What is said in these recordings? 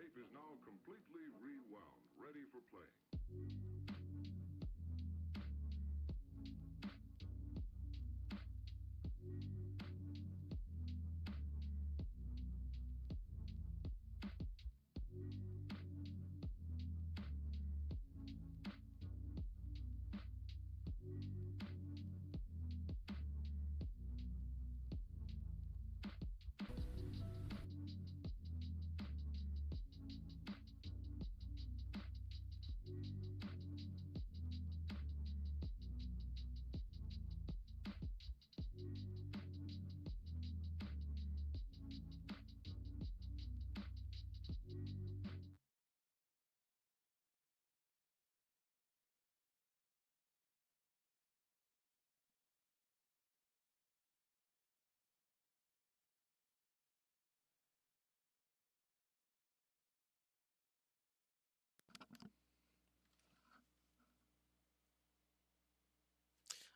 tape is now completely rewound, ready for play.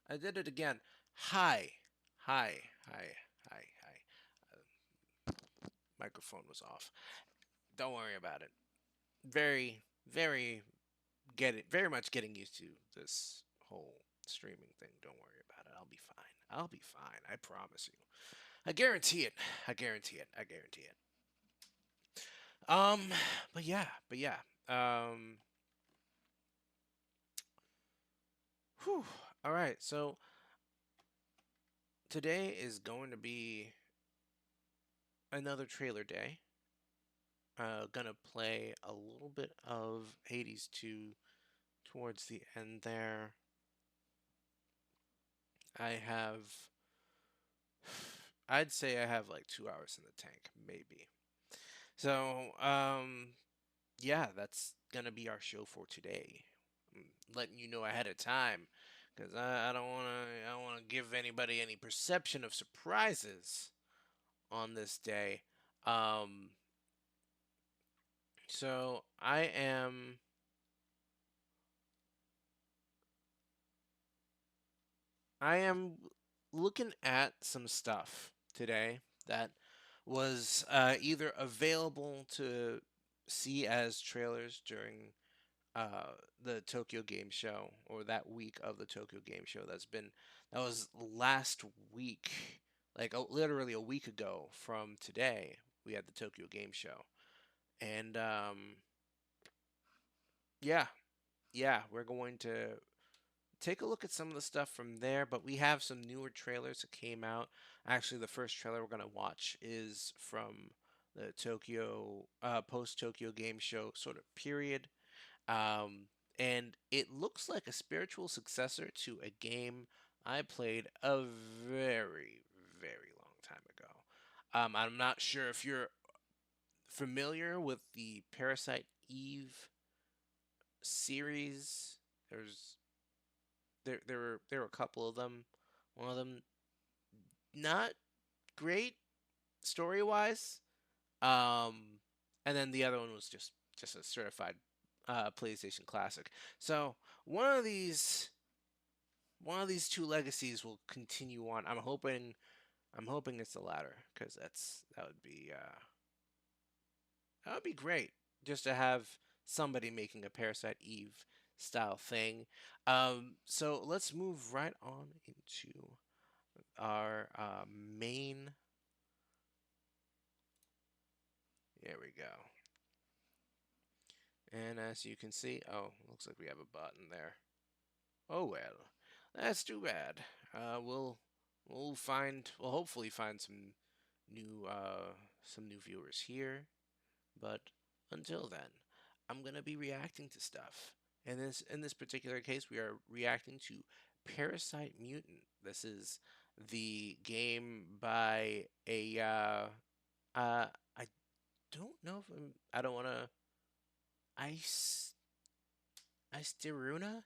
I did it again. Hi. Hi. Hi. Hi. Hi. Microphone was off. Don't worry about it. Very, very very much getting used to this whole streaming thing. Don't worry about it. I'll be fine. I'll be fine. I promise you. I guarantee it. I guarantee it. I guarantee it. Um, but yeah. Um, whew. All right. So today is going to be another trailer day. Gonna play a little bit of Hades 2 towards the end there. I have, I'd say I have like 2 hours in the tank, maybe. So, yeah, that's gonna be our show for today. I'm letting you know ahead of time, because I I don't wanna give anybody any perception of surprises on this day. Um, so I am looking at some stuff today that was either available to see as trailers during the Tokyo Game Show, or that week of the Tokyo Game Show. That was last week, like literally a week ago from today. We had the Tokyo Game Show, and yeah, yeah, we're going to take a look at some of the stuff from there, but we have some newer trailers that came out. Actually, the first trailer we're going to watch is from the Tokyo post Tokyo Game Show sort of period. Um, and it looks like a spiritual successor to a game I played a very, very long time ago. I'm not sure if you're familiar with the Parasite Eve series. There's there were a couple of them. One of them not great story wise. Um, and then the other one was just a certified PlayStation Classic. So one of these one of these two legacies will continue on. I'm hoping it's the latter, because that would be great, just to have somebody making a Parasite Eve style thing. So let's move right on into our main. There we go. And as you can see, oh, looks like we have a button there. Oh well, that's too bad. We'll hopefully find some new viewers here. But until then, I'm gonna be reacting to stuff. And in this particular case, we are reacting to Parasite Mutant. This is the game by a I don't know if I don't want to ice Isteruna.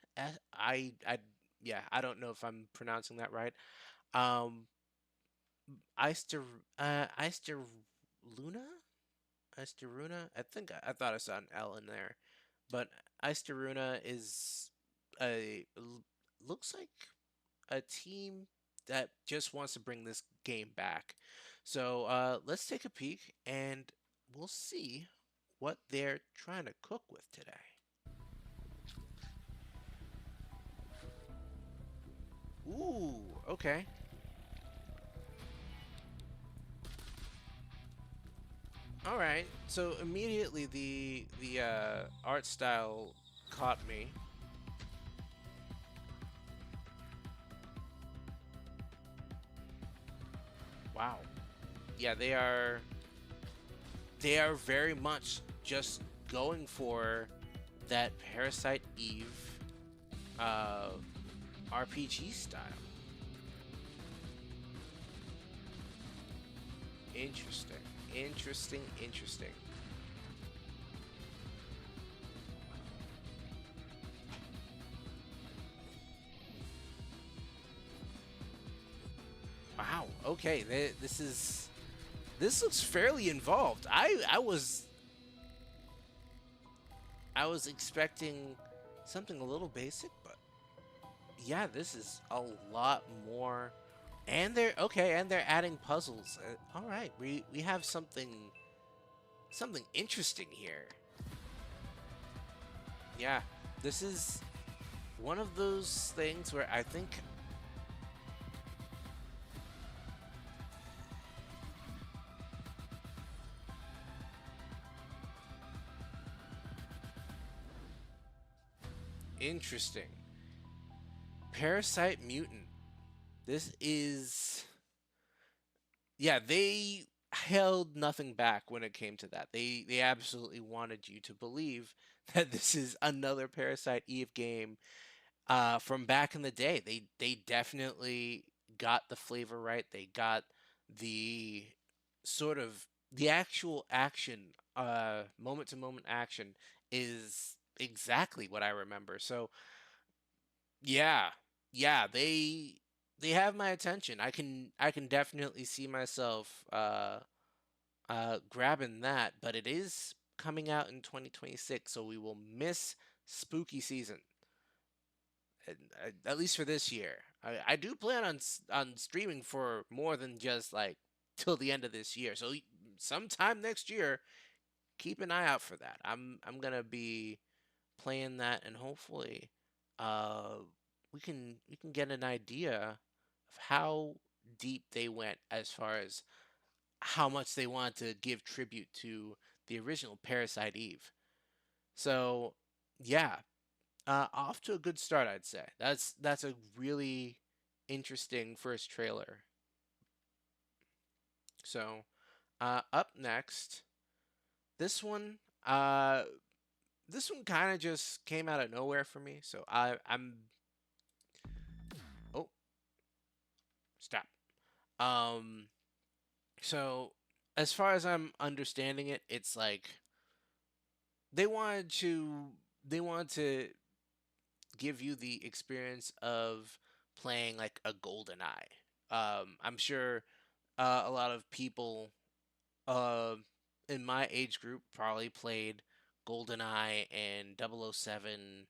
I yeah, I don't know if I'm pronouncing that right. Um, Ister Isterluna. Isteruna. I thought I saw an L in there, but Isteruna is a looks like a team that just wants to bring this game back. So let's take a peek and we'll see what they're trying to cook with today. Ooh, okay. All right. So immediately the art style caught me. Wow. Yeah, they are very much just going for that Parasite Eve uh RPG style. Interesting. Interesting, interesting. Wow. Okay, this looks fairly involved. I was expecting something a little basic, but yeah, this is a lot more. And they're adding puzzles. All right, we have something interesting here. Yeah, this is one of those things where I think interesting. Parasite Mutant. This is yeah, they held nothing back when it came to that. They absolutely wanted you to believe that this is another Parasite Eve game from back in the day. They definitely got the flavor right. They got the sort of the actual action, moment to moment action is exactly what I remember. So yeah, yeah, they have my attention. I can definitely see myself grabbing that, but it is coming out in 2026, so we will miss spooky season. At least for this year. I do plan on streaming for more than just like till the end of this year. So sometime next year, keep an eye out for that. I'm gonna be playing that, and hopefully, uh, we can get an idea of how deep they went as far as how much they want to give tribute to the original Parasite Eve. So yeah, off to a good start, I'd say. That's a really interesting first trailer. So, up next, this one, uh, this one kind of just came out of nowhere for me. So I'm oh stop. Um, so as far as I'm understanding it, it's like they wanted to they wanted to give you the experience of playing like a golden eye. I'm sure a lot of people uh, in my age group probably played GoldenEye and 007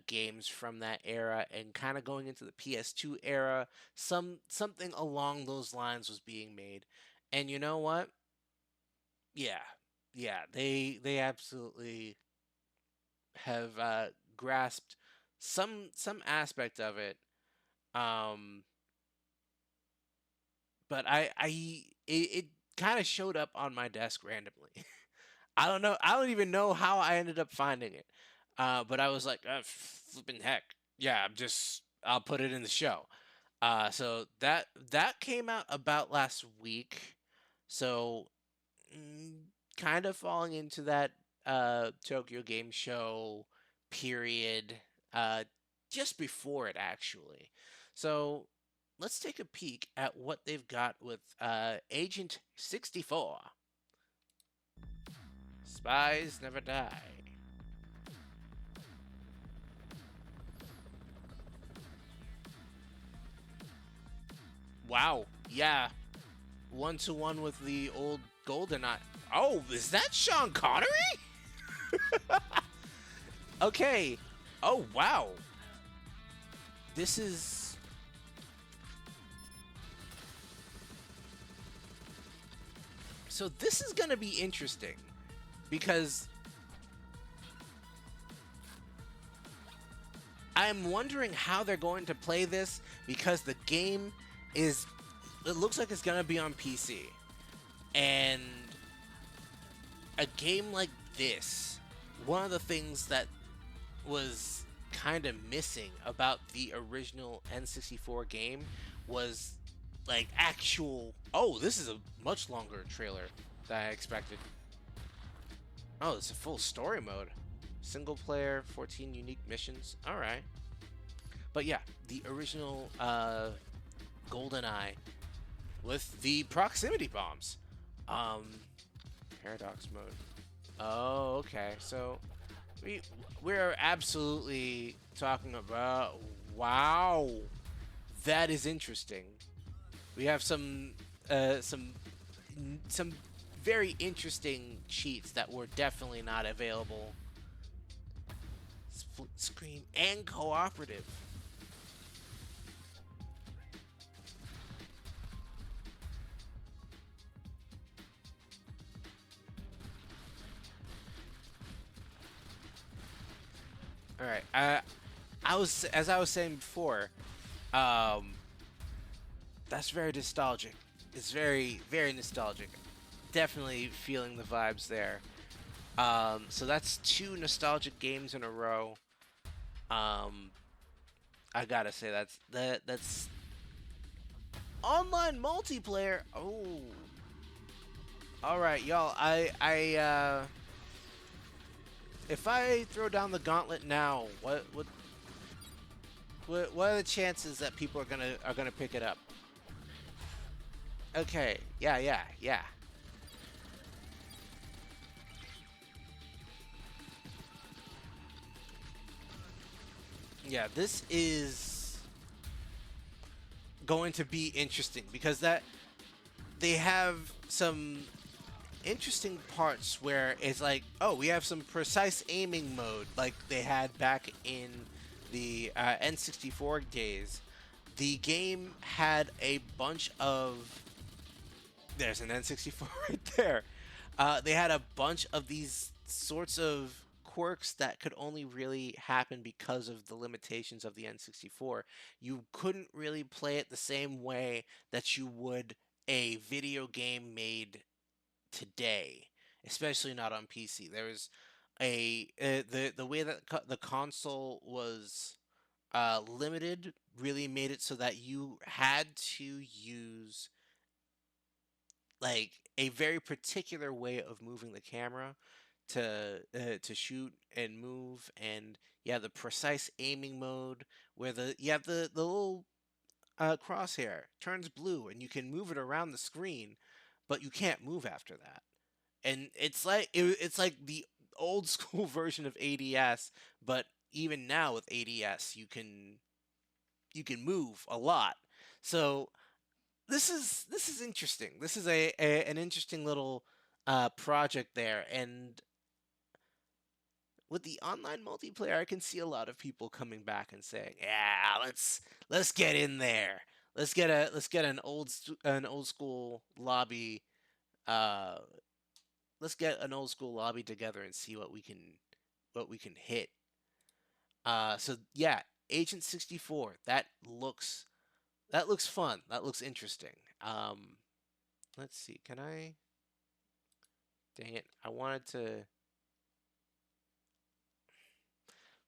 games from that era, and kind of going into the PS2 era, something along those lines was being made. And you know what? Yeah, yeah, they absolutely have grasped some aspect of it. Um, but it kind of showed up on my desk randomly. I don't know. I don't even know how I ended up finding it. But I was like, flipping heck, yeah. I'll put it in the show. So that came out about last week. So mm, kind of falling into that Tokyo Game Show period, uh, just before it actually. So let's take a peek at what they've got with Agent 64. Spies never die. Wow. Yeah. 1-to-1 with the old GoldenEye. Oh, is that Sean Connery? Okay. Oh, wow. This is. So this is going to be interesting because I'm wondering how they're going to play this because the game is it looks like it's going to be on PC. And a game like this, one of the things that was kind of missing about the original N64 game was like actual. Oh, this is a much longer trailer than I expected. Oh, it's a full story mode. Single player, 14 unique missions. All right. But yeah, the original GoldenEye with the proximity bombs. Um, Paradox mode. Oh, okay. So we're absolutely talking about wow. That is interesting. We have some very interesting cheats that were definitely not available. Split screen and cooperative. All right. I was as I was saying before. Um, that's very nostalgic. It's very nostalgic. Definitely feeling the vibes there. So that's two nostalgic games in a row. Um, I gotta say that's online multiplayer. Oh, all right, y'all. If I throw down the gauntlet now, what are the chances that people are gonna pick it up? Okay, yeah. Yeah, this is going to be interesting because that they have some interesting parts where it's like, oh, we have some precise aiming mode like they had back in the N64 days. The game had a bunch of. There's an N64 right there. They had a bunch of these sorts of quirks that could only really happen because of the limitations of the N64. You couldn't really play it the same way that you would a video game made today, especially not on PC. There was the way that the console was limited really made it so that you had to use like a very particular way of moving the camera to shoot and move, and yeah, the precise aiming mode where you have the little crosshair turns blue and you can move it around the screen, but you can't move after that. And it's like the old school version of ADS, but even now with ADS, you can move a lot. So this is interesting. This is an interesting little project there, and with the online multiplayer, I can see a lot of people coming back and saying, "Yeah, let's get in there. Let's get an old school lobby. Uh, let's get an old school lobby together and see what we can hit." So yeah, Agent 64. That looks fun. That looks interesting. Let's see. Can I? Dang it! I wanted to.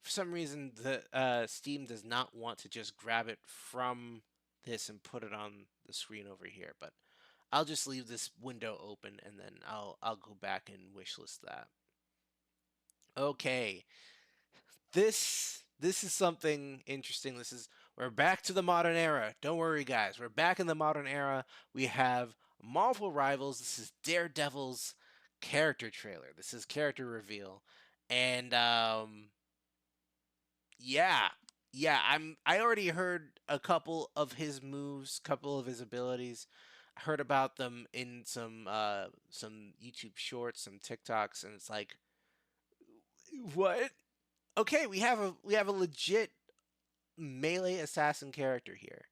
For some reason, the Steam does not want to just grab it from this and put it on the screen over here. But I'll just leave this window open and then I'll go back and wishlist that. Okay, this is something interesting. We're back to the modern era. Don't worry, guys. We're back in the modern era. We have Marvel Rivals. This is Daredevil's character trailer. This is character reveal, and yeah, yeah. I already heard a couple of his moves, couple of his abilities. I heard about them in some YouTube shorts, some TikToks, and it's like, what? Okay, we have a legit melee assassin character here.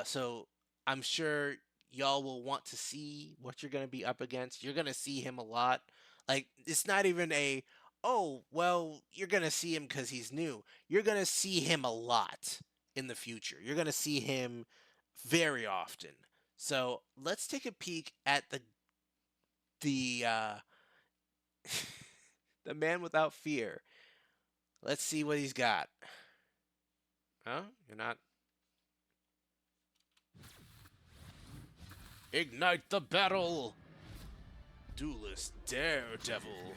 So I'm sure y'all will want to see what you're gonna be up against. You're gonna see him a lot. Like, it's not even a, oh, well, you're going to see him because he's new. You're going to see him a lot in the future. You're going to see him very often. So let's take a peek at the the man without fear. Let's see what he's got. Huh? You're not. Ignite the battle! Duelist Daredevil.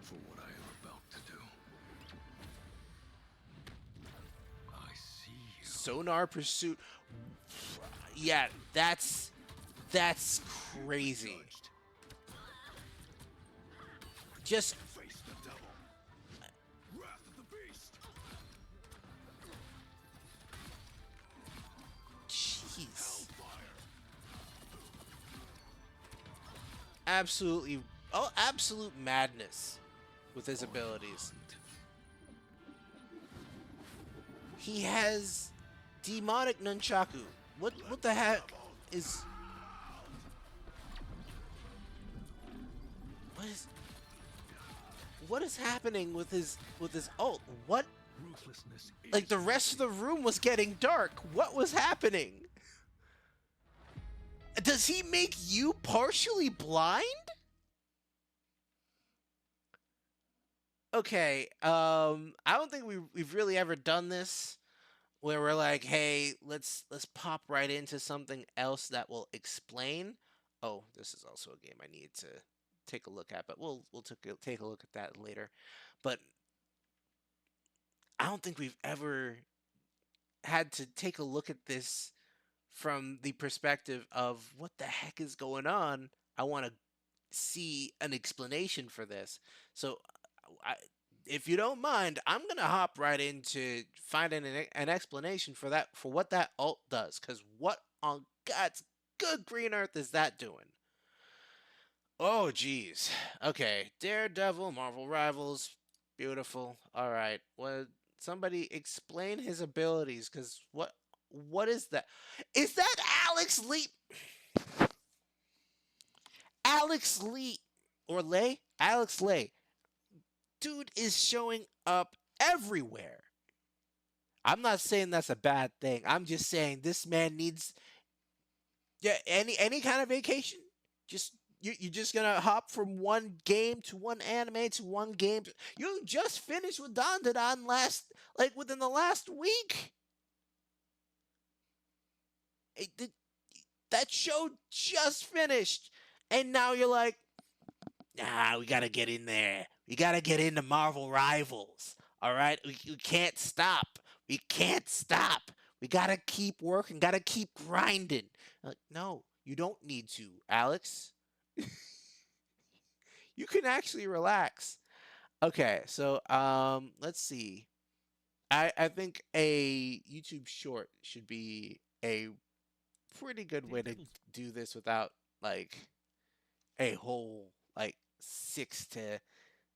For what I am about to do. I see you. Sonar Pursuit. Yeah, that's crazy. Just Face the devil. Wrath of the beast. jeez. Hellfire. Absolutely, oh, absolute madness with his abilities. He has demonic nunchaku. What the heck is what is happening with his ult? What, Ruthlessness is like, the rest of the room was getting dark. What was happening? Does he make you partially blind? Okay, I don't think we've really ever done this where we're like, hey, let's pop right into something else that will explain. Oh, this is also a game I need to take a look at, but we'll take a look at that later. But I don't think we've ever had to take a look at this from the perspective of what the heck is going on. I want to see an explanation for this. So, if you don't mind, I'm gonna hop right into finding an explanation for that, for what that ult does. Cause what on God's good green earth is that doing? Oh, geez. Okay, Daredevil, Marvel Rivals, beautiful. All right, well, somebody explain his abilities. Cause what is that? Is that Alex Lee? Alex Lee or Lay? Alex Lay. Dude is showing up everywhere. I'm not saying that's a bad thing. I'm just saying this man needs, yeah, any kind of vacation. Just you're just gonna hop from one game to one anime to one game. You just finished with Dandadan within the last week. That show just finished, and now you're like, we gotta get in there. We gotta get into Marvel Rivals. All right, we can't stop. We can't stop. We gotta keep working. Gotta keep grinding. Like, no, you don't need to, Alex. You can actually relax. Okay, so let's see. I think a YouTube short should be a pretty good way to do this without like a whole like 6 to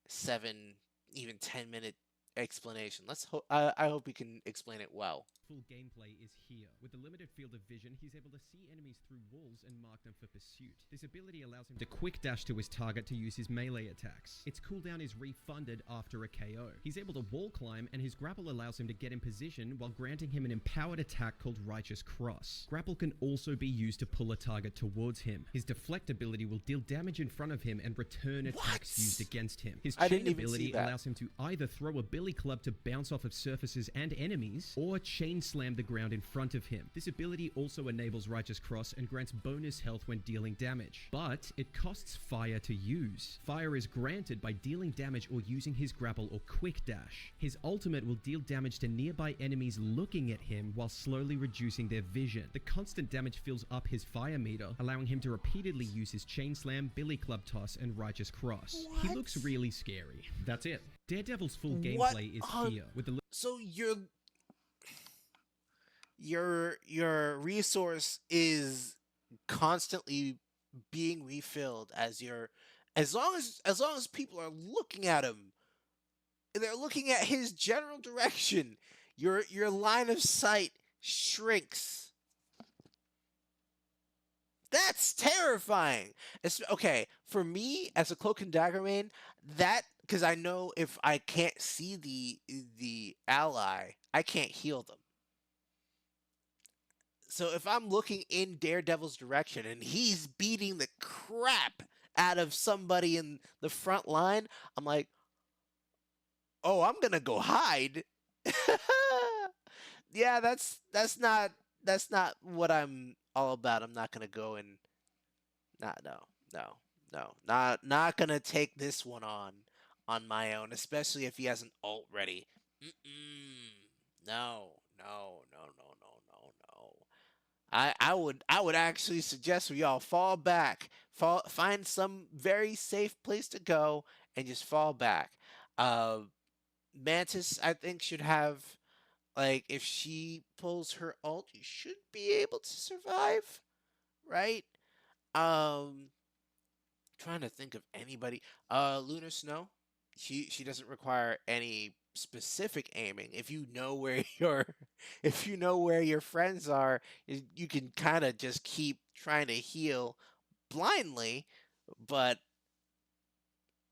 7, even 10 minute explanation. I hope we can explain it well. Full gameplay is here. With a limited field of vision, he's able to see enemies through walls and mark them for pursuit. This ability allows him to quick dash to his target to use his melee attacks. Its cooldown is refunded after a KO. He's able to wall climb, and his grapple allows him to get in position while granting him an empowered attack called Righteous Cross. Grapple can also be used to pull a target towards him. His deflect ability will deal damage in front of him and return attacks used against him. His chain ability allows him to either throw a billy club to bounce off of surfaces and enemies, or chain slam the ground in front of him. This ability also enables Righteous Cross and grants bonus health when dealing damage, but it costs fire to use. Fire is granted by dealing damage or using his grapple or quick dash. His ultimate will deal damage to nearby enemies looking at him while slowly reducing their vision. The constant damage fills up his fire meter, allowing him to repeatedly use his chain slam, billy club toss, and Righteous Cross. He looks really scary. That's it. Daredevil's full gameplay is here. With the So your resource is constantly being refilled as long as people are looking at him, they're looking at his general direction, your line of sight shrinks. That's terrifying. Okay, for me as a cloak and dagger main, that because I know if I can't see the ally, I can't heal them. So if I'm looking in Daredevil's direction and he's beating the crap out of somebody in the front line, I'm like, oh, I'm gonna go hide. Yeah, that's not what I'm all about. I'm not gonna go and not no no no not gonna take this one on my own, especially if he has an ult ready. Mm-mm. No no no no no no no. I would actually suggest we all fall back, find some very safe place to go, and just fall back. Uh, Mantis, I think, should have like if she pulls her ult, you should be able to survive, right? Um, trying to think of anybody. Lunar Snow, she doesn't require any specific aiming. If you know where your if you know where your friends are, you can kind of just keep trying to heal blindly. But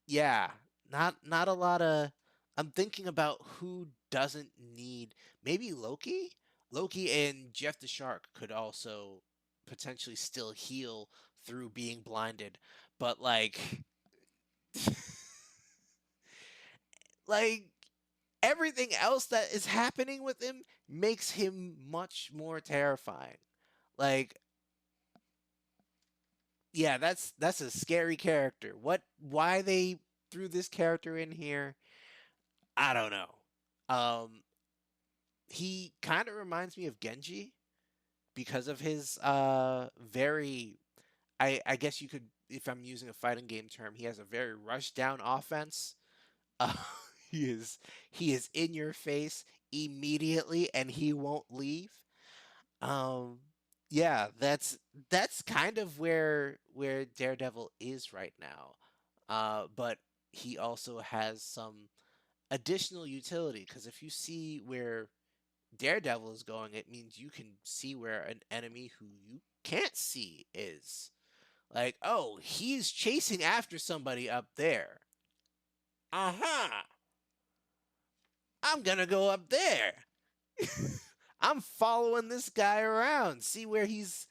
yeah, not a lot of. I'm thinking about who doesn't need maybe Loki. Loki and Jeff the Shark could also potentially still heal through being blinded, but like everything else that is happening with him makes him much more terrifying. Like, yeah, that's a scary character. Why they threw this character in here, I don't know. Um he kind of reminds me of Genji because of his very I guess you could, if I'm using a fighting game term, he has a very rush down offense. Uh, he is in your face immediately and he won't leave. Um yeah, that's kind of where Daredevil is right now. But he also has some additional utility because if you see where Daredevil is going, it means you can see where an enemy who you can't see is. Like, oh, he's chasing after somebody up there. Uh-huh. I'm gonna go up there. I'm following this guy around, see where he's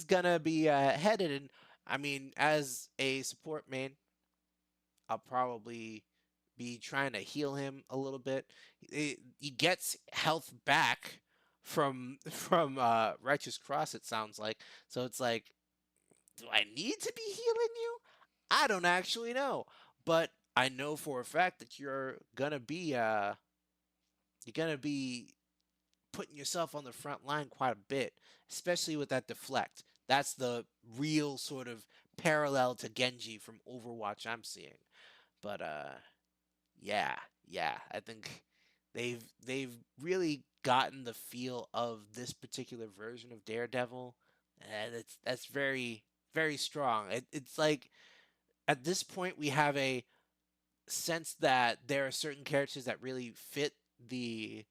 gonna be headed. And I mean, as a support main, I'll probably be trying to heal him a little bit. He gets health back from Righteous Cross. It sounds like so. It's like, do I need to be healing you? I don't actually know, but I know for a fact that you're gonna be putting yourself on the front line quite a bit, especially with that deflect. That's the real sort of parallel to Genji from Overwatch I'm seeing. But yeah, yeah, I think they've really gotten the feel of this particular version of Daredevil, and that's very strong. It's like at this point we have a sense that there are certain characters that really fit the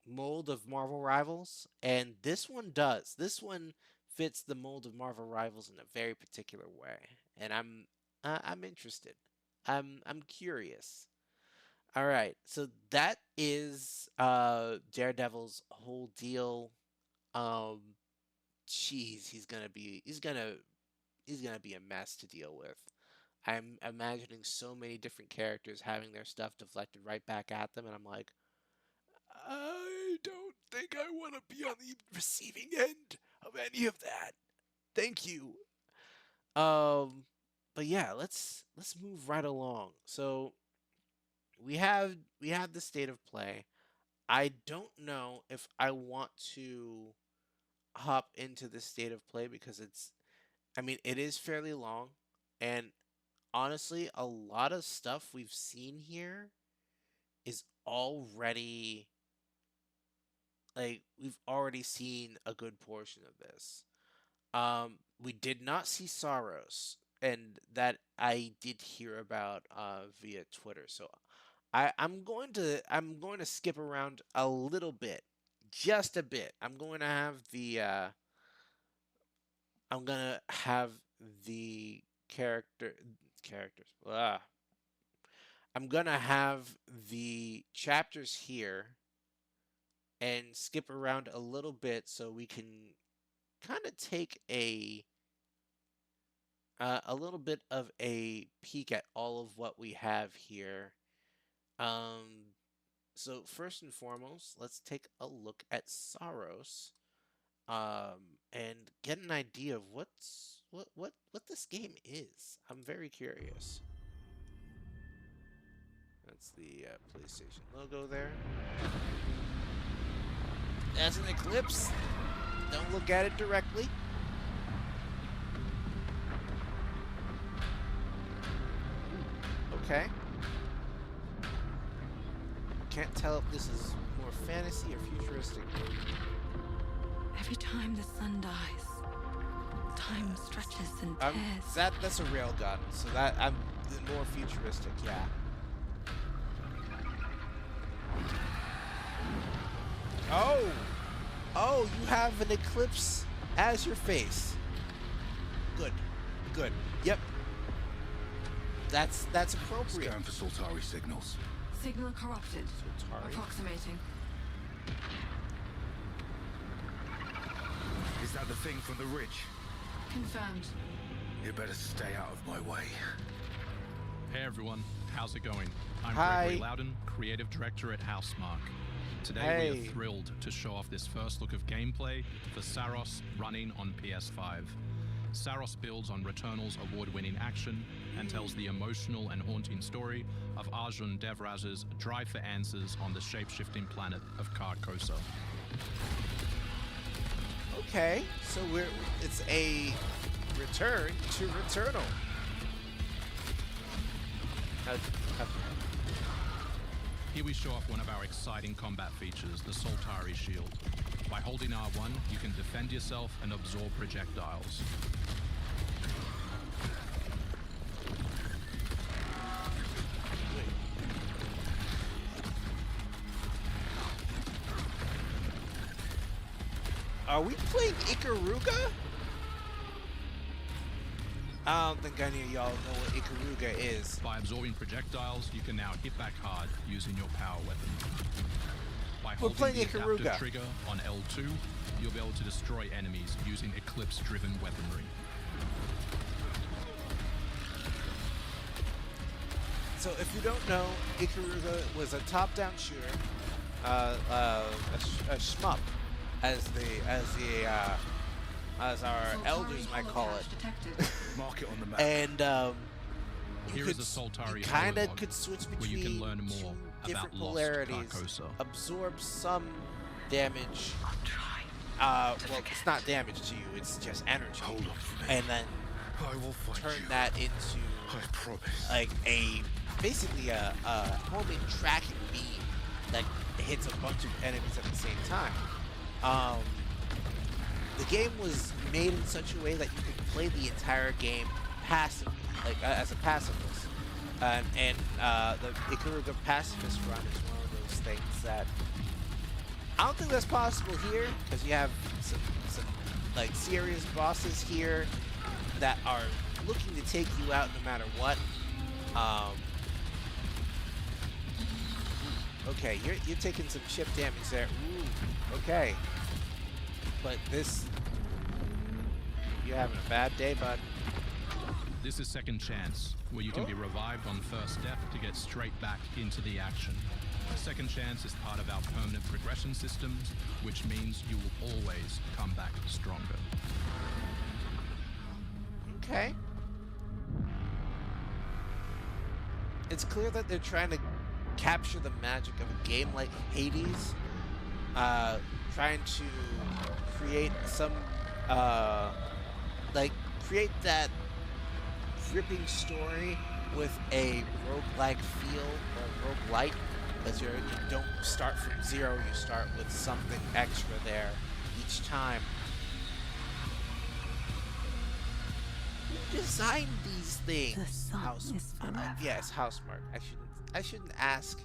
mold of Marvel Rivals, and this one does. This one fits the mold of Marvel Rivals in a very particular way, and I'm interested. I'm curious. All right, so that is Daredevil's whole deal. Um, Jeez, he's gonna be a mess to deal with. I'm imagining so many different characters having their stuff deflected right back at them, and I'm like, I don't think I want to be on the receiving end of any of that. Thank you. Um, but yeah, let's move right along. So we have the state of play. I don't know if I want to hop into the state of play because I mean, it is fairly long, and honestly, a lot of stuff we've seen here is already like we've already seen a good portion of this. We did not see Saros, and that I did hear about via Twitter. So I'm going to skip around a little bit, just a bit. I'm going to have I'm gonna have the characters. I'm gonna have the chapters here and skip around a little bit so we can kind of take a little bit of a peek at all of what we have here. Um, so first and foremost, let's take a look at Saros, and get an idea of what this game is. I'm very curious. That's the PlayStation logo there. That's an eclipse. Don't look at it directly. Okay. Can't tell if this is more fantasy or futuristic. Every time the sun dies, time stretches and tears. That's a railgun, so that I'm more futuristic, yeah. Oh, you have an eclipse as your face. Good. Yep. That's appropriate. Scan for Soltari signals. Signal corrupted. Soltari. Approximating. Is that the thing from the ridge? Confirmed. You better stay out of my way. Hey everyone, how's it going? I'm Hi. Gregory Loudon, creative director at Housemark. Today Hey. we are thrilled to show off this first look of gameplay for Saros running on PS5. Saros builds on Returnal's award-winning action and tells the emotional and haunting story of Arjun Devraj's drive for answers on the shape-shifting planet of Carcosa. Okay, so it's a return to Returnal. Here we show off one of our exciting combat features, the Soltari Shield. By holding R1, you can defend yourself and absorb projectiles. Are we playing Ikaruga? I don't think any of y'all know what Ikaruga is. By absorbing projectiles, you can now hit back hard using your power weapon. By We're holding playing the adaptive Ikaruga. trigger on L2, you'll be able to destroy enemies using Eclipse-driven weaponry. So if you don't know, Ikaruga was a top-down shooter, a shmup, as our elders might call it. Detected. Mark it on the map. And Here is a Soltari kind of prologue, could switch where between you can learn more two about different lost polarities, Carcosa. absorb some damage. I'm trying. Well, it's not damage to you; it's just energy, Hold on for me. and then I will find turn you. that into I promise. like basically a homing tracking beam that hits a bunch of enemies at the same time. The game was made in such a way that you could play the entire game passively, like as a pacifist. And the Ikaruga pacifist run is one of those things that I don't think that's possible here, because you have some like serious bosses here that are looking to take you out no matter what. Okay, you're taking some chip damage there. Ooh, okay. But this, you're having a bad day, bud. This is Second Chance, where you can be revived on first death to get straight back into the action. Second Chance is part of our permanent progression systems, which means you will always come back stronger. Okay. It's clear that they're trying to capture the magic of a game like Hades, trying to create some, create that gripping story with a roguelike feel, or roguelite, because you don't start from zero, you start with something extra there each time. Who designed these things? The sun is forever. Yes, Housemark. I shouldn't ask.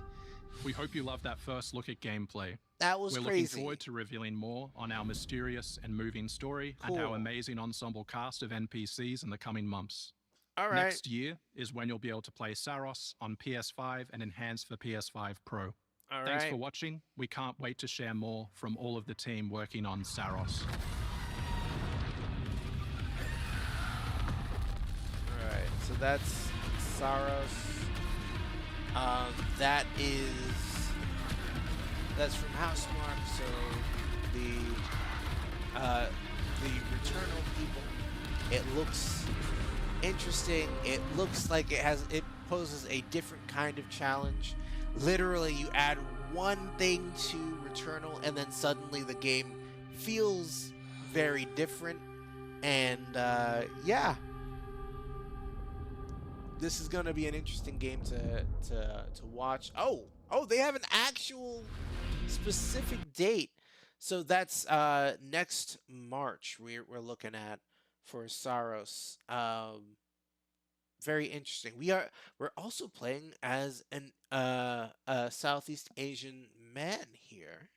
We hope you love that first look at gameplay. That was We're crazy. looking forward to revealing more on our mysterious and moving story and Cool. our amazing ensemble cast of NPCs in the coming months. All right. Next year is when you'll be able to play Saros on PS5 and enhanced for PS5 Pro. All Thanks right. for watching. We can't wait to share more from all of the team working on Saros. All right. So that's Saros. That's from Housemarque. So the Returnal people. It looks interesting. It looks like it poses a different kind of challenge. Literally, you add one thing to Returnal, and then suddenly the game feels very different. And yeah, this is gonna be an interesting game to watch. Oh, they have an actual specific date. So that's next March we're looking at for Saros. Very interesting. We're also playing as a Southeast Asian man here,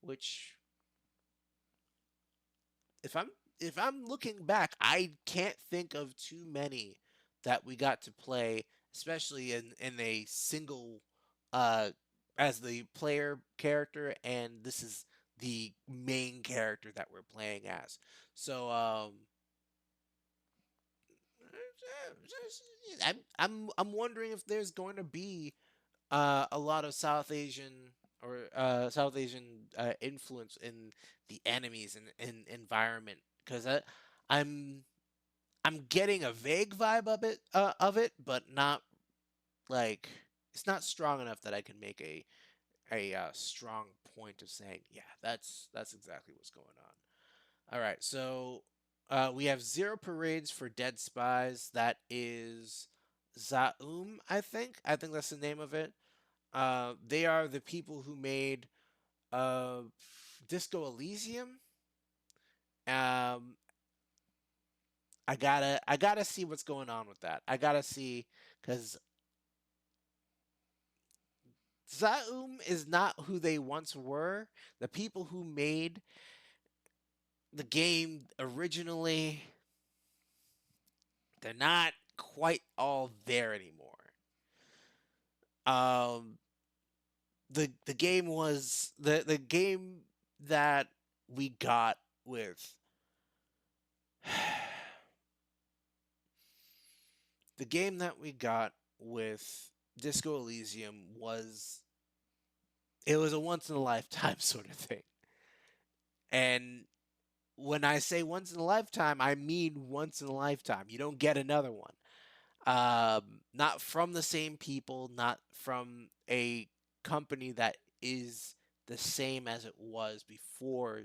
which if I'm looking back, I can't think of too many that we got to play, especially in a single as the player character, and this is the main character that we're playing as. So I'm wondering if there's going to be a lot of South Asian influence in the enemies and environment, because I'm getting a vague vibe of it, but not like it's not strong enough that I can make a strong point of saying, yeah, that's exactly what's going on. All right, so we have 0 parades for Dead Spies. That is Zaum, I think. I think that's the name of it. They are the people who made Disco Elysium. I gotta see what's going on with that. I gotta see, because Zaum is not who they once were. The people who made the game originally, they're not quite all there anymore. The game was the game that we got with the game that we got with Disco Elysium was a once in a lifetime sort of thing. And when I say once in a lifetime, I mean once in a lifetime. You don't get another one. Not from the same people, not from a company that is the same as it was before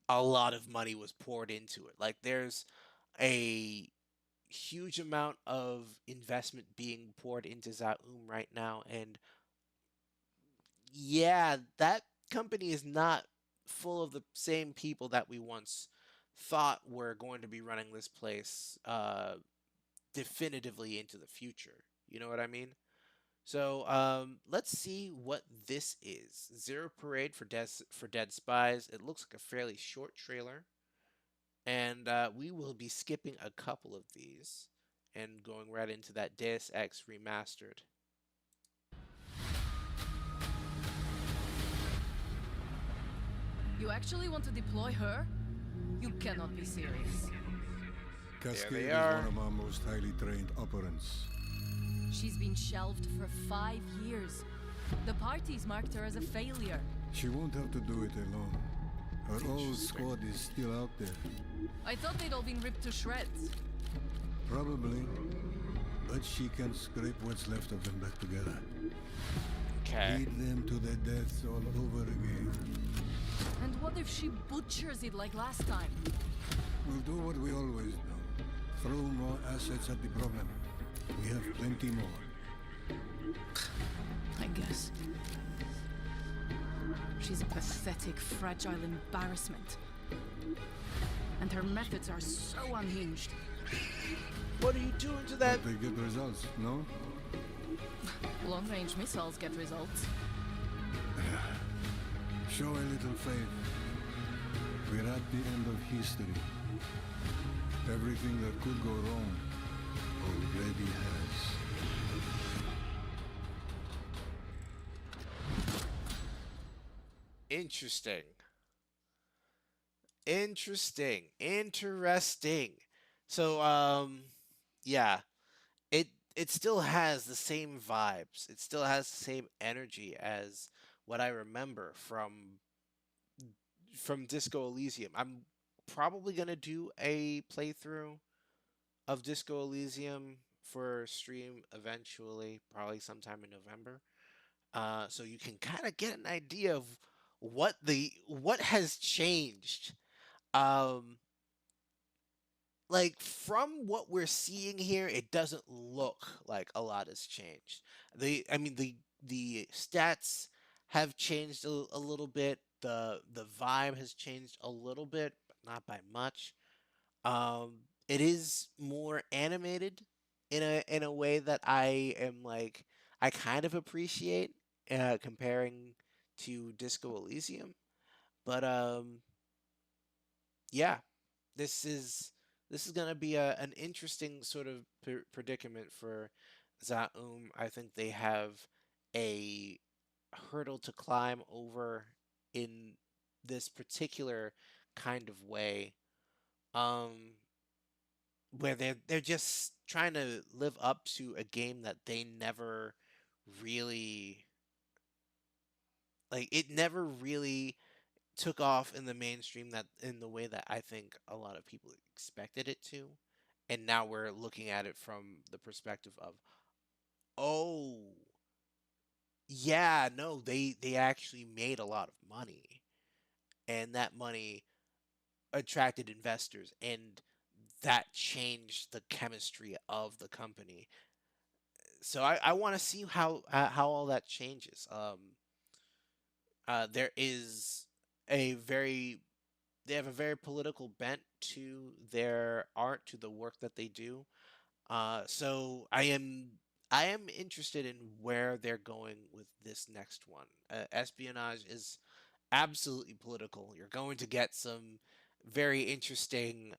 a lot of money was poured into it. Like, there's a huge amount of investment being poured into Zaum right now, and yeah, that company is not full of the same people that we once thought were going to be running this place definitively into the future. You know what I mean? So let's see what this is. 0 Parade for Dead Spies. It looks like a fairly short trailer, and we will be skipping a couple of these and going right into that Deus Ex Remastered. You actually want to deploy her? You cannot be serious. Cascade is are. one of our most highly trained operants. She's been shelved for 5 years. The parties marked her as a failure. She won't have to do it alone. Her old squad is still out there. I thought they'd all been ripped to shreds. Probably. But she can scrape what's left of them back together. Okay. Lead them to their deaths all over again. And what if she butchers it like last time? We'll do what we always do. Throw more assets at the problem. We have plenty more. I guess. She's a pathetic, fragile embarrassment. And her methods are so unhinged. What are you doing to that? But they get results, no? Long-range missiles get results. Show a little faith. We're at the end of history. Everything that could go wrong already has. Interesting. Interesting. So, yeah, it still has the same vibes. It still has the same energy as what I remember from Disco Elysium. I'm probably gonna do a playthrough of Disco Elysium for stream eventually, probably sometime in November. So you can kind of get an idea of what has changed. Um, like from what we're seeing here, it doesn't look like a lot has changed. I mean, the stats have changed a little bit. The vibe has changed a little bit, but not by much. It is more animated in a way that I am like I kind of appreciate comparing to Disco Elysium. But yeah, this is this is gonna be an interesting sort of predicament for Zaum. I think they have a hurdle to climb over in this particular kind of way. Um, where they're just trying to live up to a game that they never really like it never really took off in the mainstream that in the way that I think a lot of people expected it to. And now we're looking at it from the perspective of, oh, yeah, no, they actually made a lot of money and that money attracted investors and that changed the chemistry of the company. So I want to see how all that changes. There is a very they have a very political bent to their art, to the work that they do. So I am interested in where they're going with this next one. Espionage is absolutely political. You're going to get some very interesting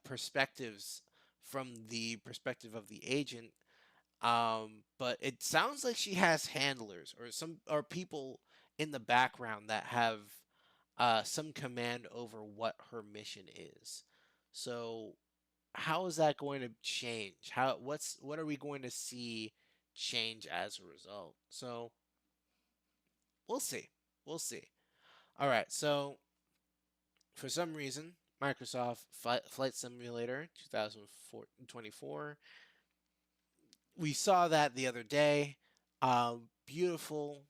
perspectives from the perspective of the agent. But it sounds like she has handlers or people in the background that have some command over what her mission is. So how is that going to change? What are we going to see change as a result? So we'll see. We'll see. All right. So for some reason, Microsoft Flight Simulator 2024. We saw that the other day. Beautiful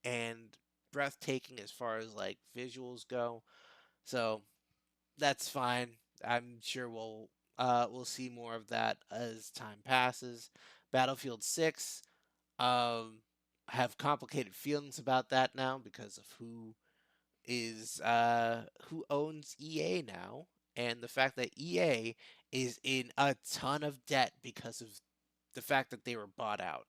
and breathtaking as far as like visuals go. So that's fine. I'm sure we'll see more of that as time passes. Battlefield 6 have complicated feelings about that now because of who owns EA now and the fact that EA is in a ton of debt because of the fact that they were bought out.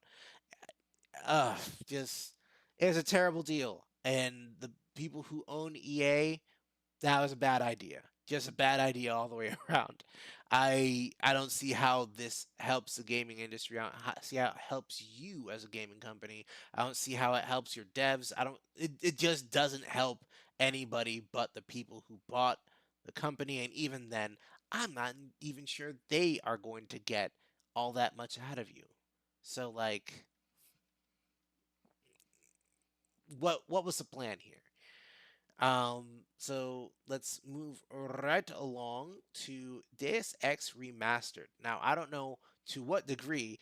Just it was a terrible deal and the people who own EA, that was a bad idea. Just a bad idea all the way around. I don't see how this helps the gaming industry. I don't see how it helps you as a gaming company. I don't see how it helps your devs. I don't. It just doesn't help anybody but the people who bought the company. And even then, I'm not even sure they are going to get all that much out of you. So like, what was the plan here? So let's move right along to Deus Ex Remastered. Now, I don't know to what degree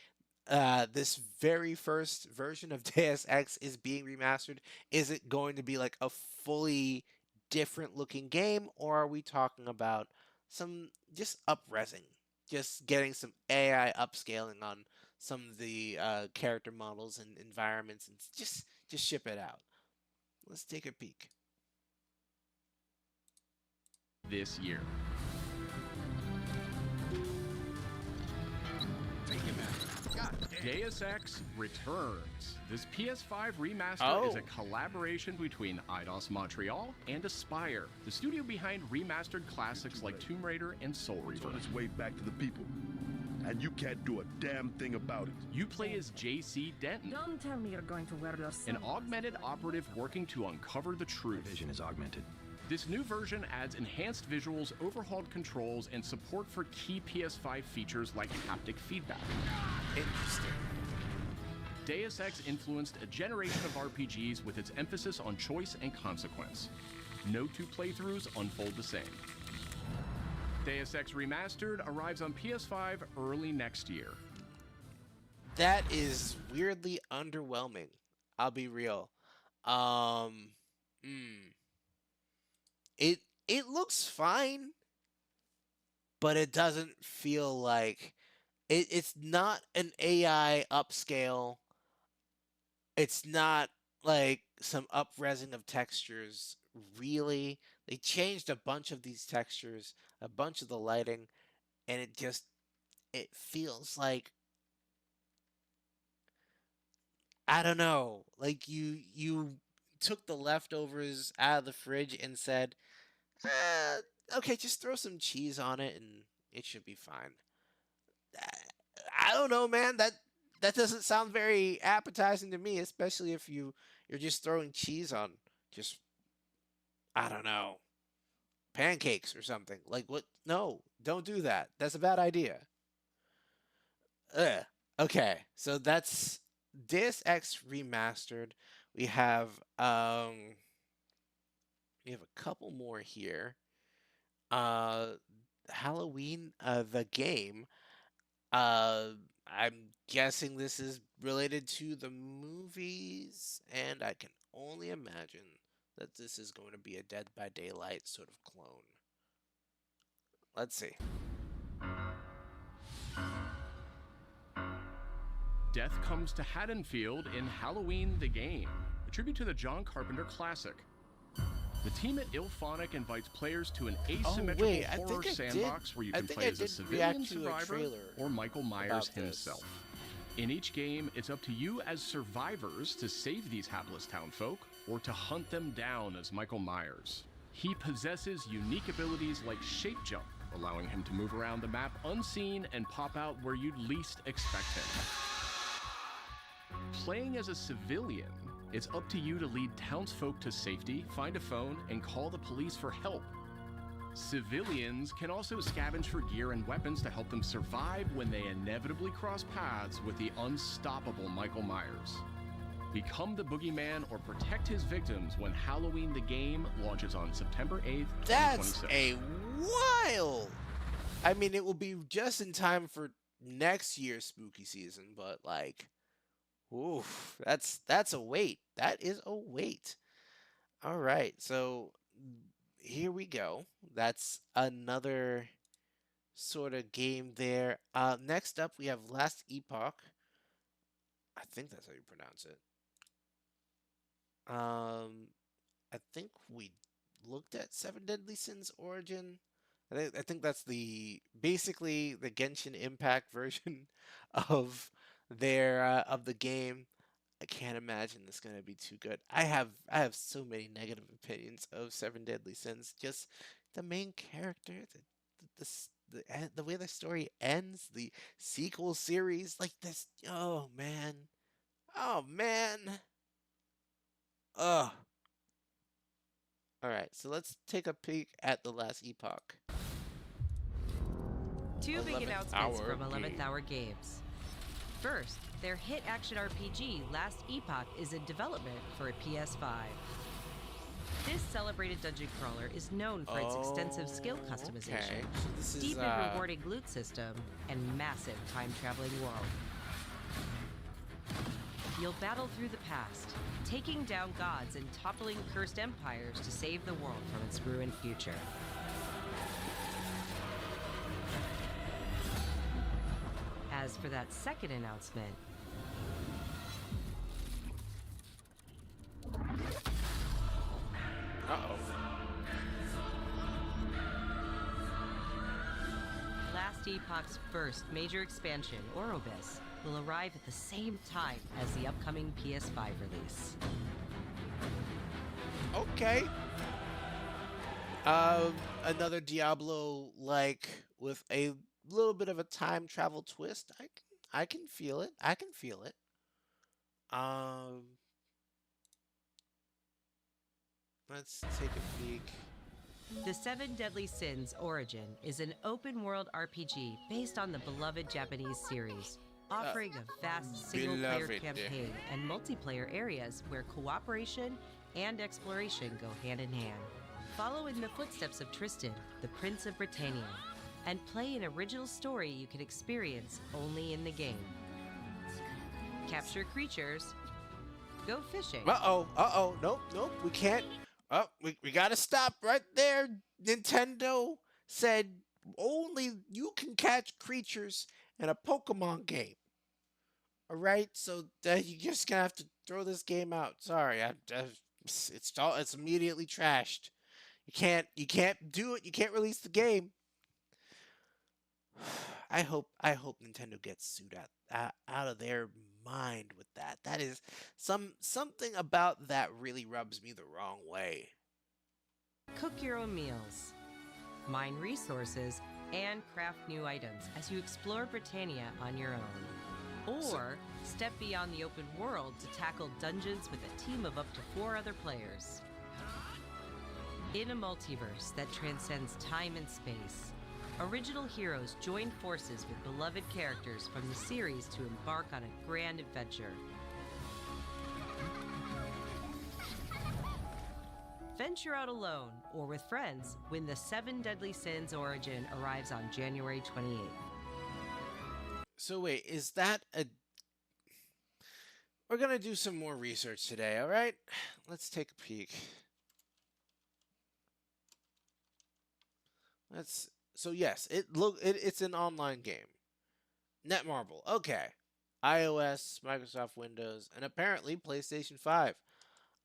this very first version of Deus Ex is being remastered. Is it going to be like a fully different looking game, or are we talking about some just upresing, just getting some AI upscaling on some of the character models and environments, and just ship it out? Let's take a peek. This year. Thank you, man. Deus Ex returns. This PS5 remaster is a collaboration between Eidos Montreal and Aspyr, the studio behind remastered classics like Tomb Raider and Soul It's Reaver. on its way back to the people. And you can't do a damn thing about it. You play as JC Denton, Don't tell me you're going to wear your an augmented operative working to uncover the truth. Vision is augmented. This new version adds enhanced visuals, overhauled controls, and support for key PS5 features like haptic feedback. Interesting. Deus Ex influenced a generation of RPGs with its emphasis on choice and consequence. No two playthroughs unfold the same. Deus Ex Remastered arrives on PS5 early next year. That is weirdly underwhelming. I'll be real. It looks fine, but it doesn't feel like it's not an AI upscale. It's not like some up-resing of textures. Really, they changed a bunch of these textures, a bunch of the lighting, and it feels like, I don't know, like you took the leftovers out of the fridge and said, okay, just throw some cheese on it and it should be fine. I don't know, man. That doesn't sound very appetizing to me, especially if you're just throwing cheese on just, I don't know, pancakes or something. Like, what? No, don't do that. That's a bad idea. Okay, so that's Deus Ex Remastered. We have a couple more here. Halloween, the game. I'm guessing this is related to the movies, and I can only imagine that this is going to be a Dead by Daylight sort of clone. Let's see. Death comes to Haddonfield in Halloween the Game, a tribute to the John Carpenter classic. The team at IllFonic invites players to an asymmetrical horror sandbox where you can play as a civilian survivor or Michael Myers himself. In each game, it's up to you as survivors to save these hapless townfolk or to hunt them down as Michael Myers. He possesses unique abilities like shape jump, allowing him to move around the map unseen and pop out where you'd least expect him. Playing as a civilian, it's up to you to lead townsfolk to safety, find a phone, and call the police for help. Civilians can also scavenge for gear and weapons to help them survive when they inevitably cross paths with the unstoppable Michael Myers. Become the boogeyman or protect his victims when Halloween the Game launches on September 8th, 2026. That's a wild. I mean, it will be just in time for next year's spooky season, but like, oof, that's a wait. That is a wait. All right, so here we go. That's another sort of game there. Next up, we have Last Epoch. I think that's how you pronounce it. I think we looked at Seven Deadly Sins Origin. I think that's basically the Genshin Impact version of the game. I can't imagine this gonna be too good. I have so many negative opinions of Seven Deadly Sins. Just the main character, the way the story ends, the sequel series, like this. Oh man. Ugh. All right, so let's take a peek at the Last Epoch. Two big 11th announcements Hour from 11th Games. Hour Games. First, their hit action RPG, Last Epoch, is in development for a PS5. This celebrated dungeon crawler is known for its extensive skill customization, Okay. So this is deep and rewarding loot system, and massive time-traveling world. You'll battle through the past, taking down gods and toppling cursed empires to save the world from its ruined future. As for that second announcement, Last Epoch's first major expansion, Orobis, will arrive at the same time as the upcoming PS5 release. Okay. Another Diablo like with a little bit of a time travel twist. I can feel it. I can feel it. Let's take a peek. The Seven Deadly Sins Origin is an open-world RPG based on the beloved Japanese series, offering a vast single-player beloved. campaign and multiplayer areas where cooperation and exploration go hand in hand. Follow in the footsteps of Tristan, the Prince of Britannia, and play an original story you can experience only in the game. Capture creatures, go fishing. Nope, we can't. Oh, we gotta stop right there. Nintendo said only you can catch creatures in a Pokemon game. Alright, so you're just gonna have to throw this game out. Sorry, it's immediately trashed. You can't do it. You can't release the game. I hope Nintendo gets sued out of their mind with that. That is something about that really rubs me the wrong way. Cook your own meals, mine resources, and craft new items as you explore Britannia on your own. Or step beyond the open world to tackle dungeons with a team of up to 4 other players. In a multiverse that transcends time and space, original heroes join forces with beloved characters from the series to embark on a grand adventure. Venture out alone or with friends when the Seven Deadly Sins Origin arrives on January 28th. So wait, is that a... We're gonna do some more research today, alright? Let's take a peek. So yes, it's an online game. Netmarble, okay. iOS, Microsoft Windows, and apparently PlayStation 5.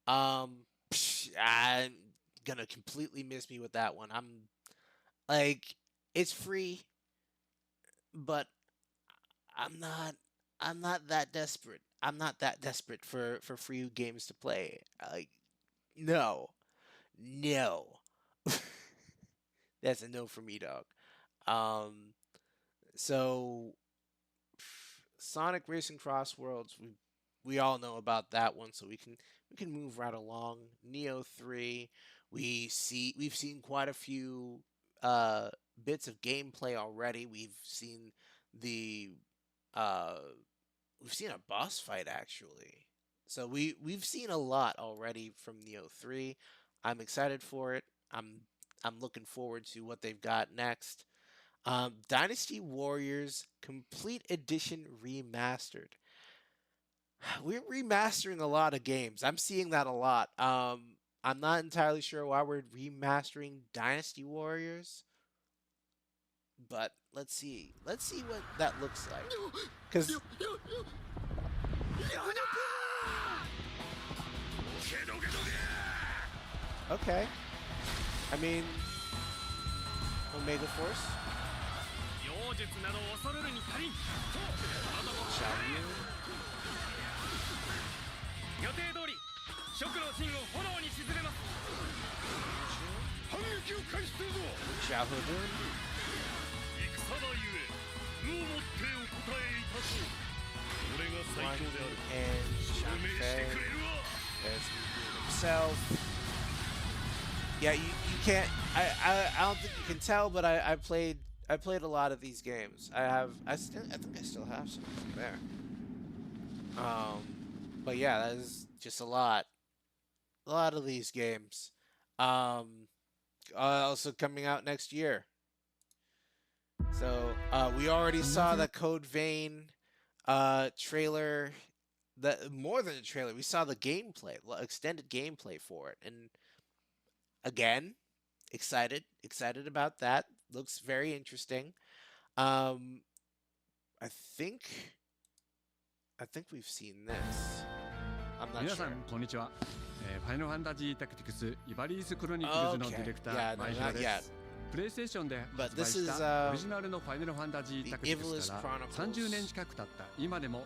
I'm gonna completely miss me with that one. I'm like, it's free, but I'm not that desperate. I'm not that desperate for free games to play. Like, no. That's a no for me, dog. So Sonic Racing Cross Worlds, we all know about that one, so we can move right along. Neo 3, we've seen quite a few bits of gameplay already. We've seen a boss fight actually. So we've seen a lot already from Neo 3. I'm excited for it. I'm looking forward to what they've got next. Dynasty Warriors Complete Edition Remastered. We're remastering a lot of games. I'm seeing that a lot. I'm not entirely sure why we're remastering Dynasty Warriors, but let's see what that looks like. Because okay. I mean, Omega Force. Xiaohou. And Shanfei. There's himself. Yeah, you can't. I don't think you can tell, but I played a lot of these games. I think I still have some there. But yeah, that is just a lot of these games. Also coming out next year. So we already saw the Code Vein trailer. More than a trailer, we saw the gameplay, extended gameplay for it, and again, excited about that. Looks very interesting. I think we've seen this. I'm not sure. こんにちは。ファイナルファンタジータクティクスイバリーズクロニクルズのディレクター、前島です。プレイステーションで But 発売 this し is たオリジナルのファイナルファンタジータクティクス The から Evilus Chronicles 30年近く経った今でも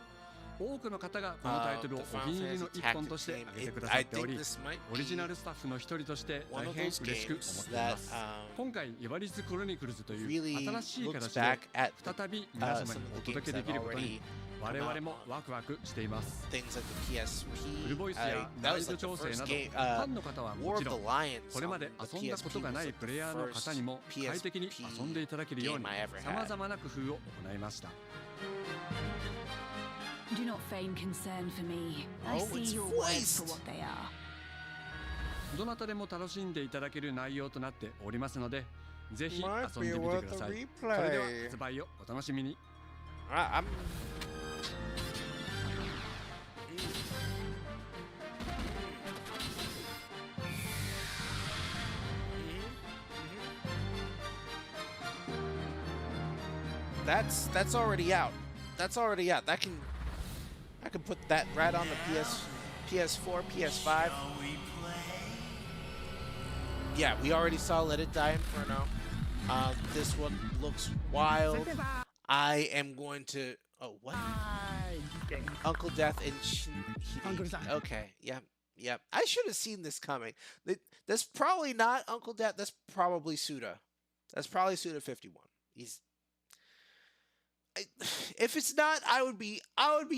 多くの方がこのタイトルを the お気に入りの Final 一 Fantasy 本として Tactics 挙げて game. くださ I ってお think り this might オリジナ be ルスタッフの一人として one 大 of 変 those 嬉しく思 games ってい that ます今回イバリス・クロニクルズという really 新しい looks 形で back at 再び皆様 some に of お the 届け games で that きることに already 我々もワクワクしています things like the PSP. フルボイス I- や that ライ was ブ like the 調整 first など game. ファンの方は War も of ち the ろん Lions これま on で the 遊んだこと PSP が was ない like プ the レイヤーの first 方にも快適に遊んでいただけるように PSP game I ever had. さまざまな工夫を行いました Do not feign concern for me. I Oh, see it's your words voiced. for what they are. どなたでも楽しんでいただける内容となっておりますのでぜひ遊 Might ん be でみてく worth ださ a いそれでは replay. 発売をお楽しみに I'm. That's already out. That's already out. I can put that right on the PS4, PS5. Yeah, we already saw Let It Die Inferno. This one looks wild. I am going to. Oh, what? Uncle Death and Shinhide. Okay, yeah. I should have seen this coming. That's probably not Uncle Death. That's probably Suda. That's probably Suda 51. If it's not, I would be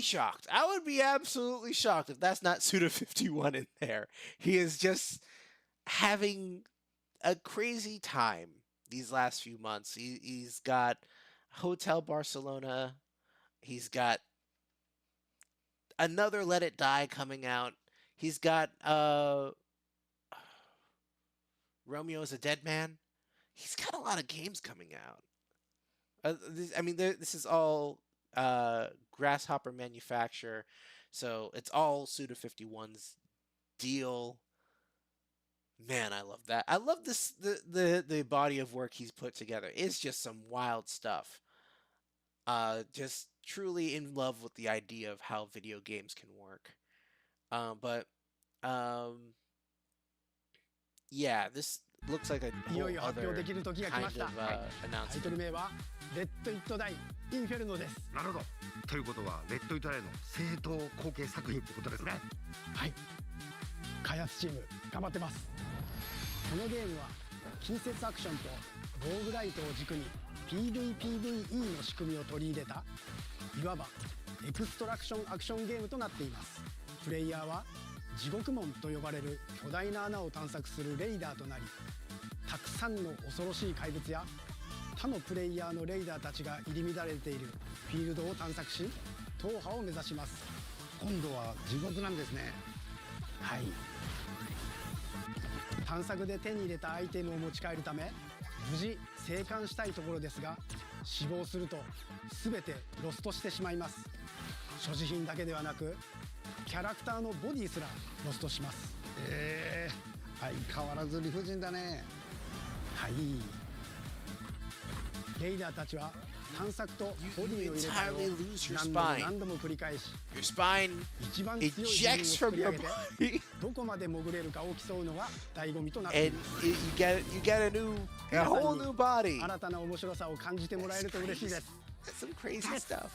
shocked. I would be absolutely shocked if that's not Suda 51 in there. He is just having a crazy time these last few months. He's got Hotel Barcelona. He's got another Let It Die coming out. He's got Romeo is a Dead Man. He's got a lot of games coming out. This is all Grasshopper Manufacture, so it's all Suda 51's deal. Man, I love that. I love this the body of work he's put together. It's just some wild stuff. Just truly in love with the idea of how video games can work. Yeah, this looks like a whole other kind of announcement. レッド・イット・ダイ・インフェルノです。なるほど。ということはレッド・イット・ダイの正当後継作品ってことですね。はい。開発チーム頑張ってます。このゲームは近接アクションとローグライトを軸に PVPVE の仕組みを取り入れたいわばエクストラクションアクションゲームとなっています。プレイヤーは地獄門と呼ばれる巨大な穴を探索するレイダーとなり、たくさんの恐ろしい怪物や他のプレイヤーのレイダーたちが入り乱れているフィールドを探索し踏破を目指します。今度は地獄なんですね。はい。探索で手に入れたアイテムを持ち帰るため無事生還したいところですが、死亡すると全てロストしてしまいます。所持品だけではなくキャラクターのボディすらロストします。相変わらず理不尽だね。はい。レイダーたちは探索とボディの入れ替えを何度も繰り返し、一番強い自分を作り上げてどこまで潜れるかを競うのが醍醐味となっています。新たな面白さを感じてもらえると嬉しいです。Some crazy stuff.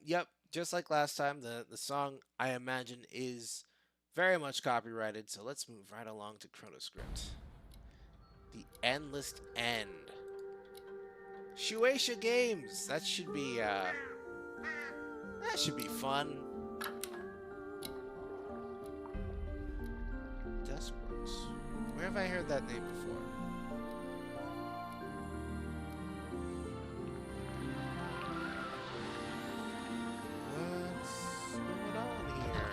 Yep. Just like last time, the song I imagine is very much copyrighted, so let's move right along to Chronoscript. The Endless End. Shueisha Games. That should be fun. Dustworks. Where have I heard that name before? What's going on here?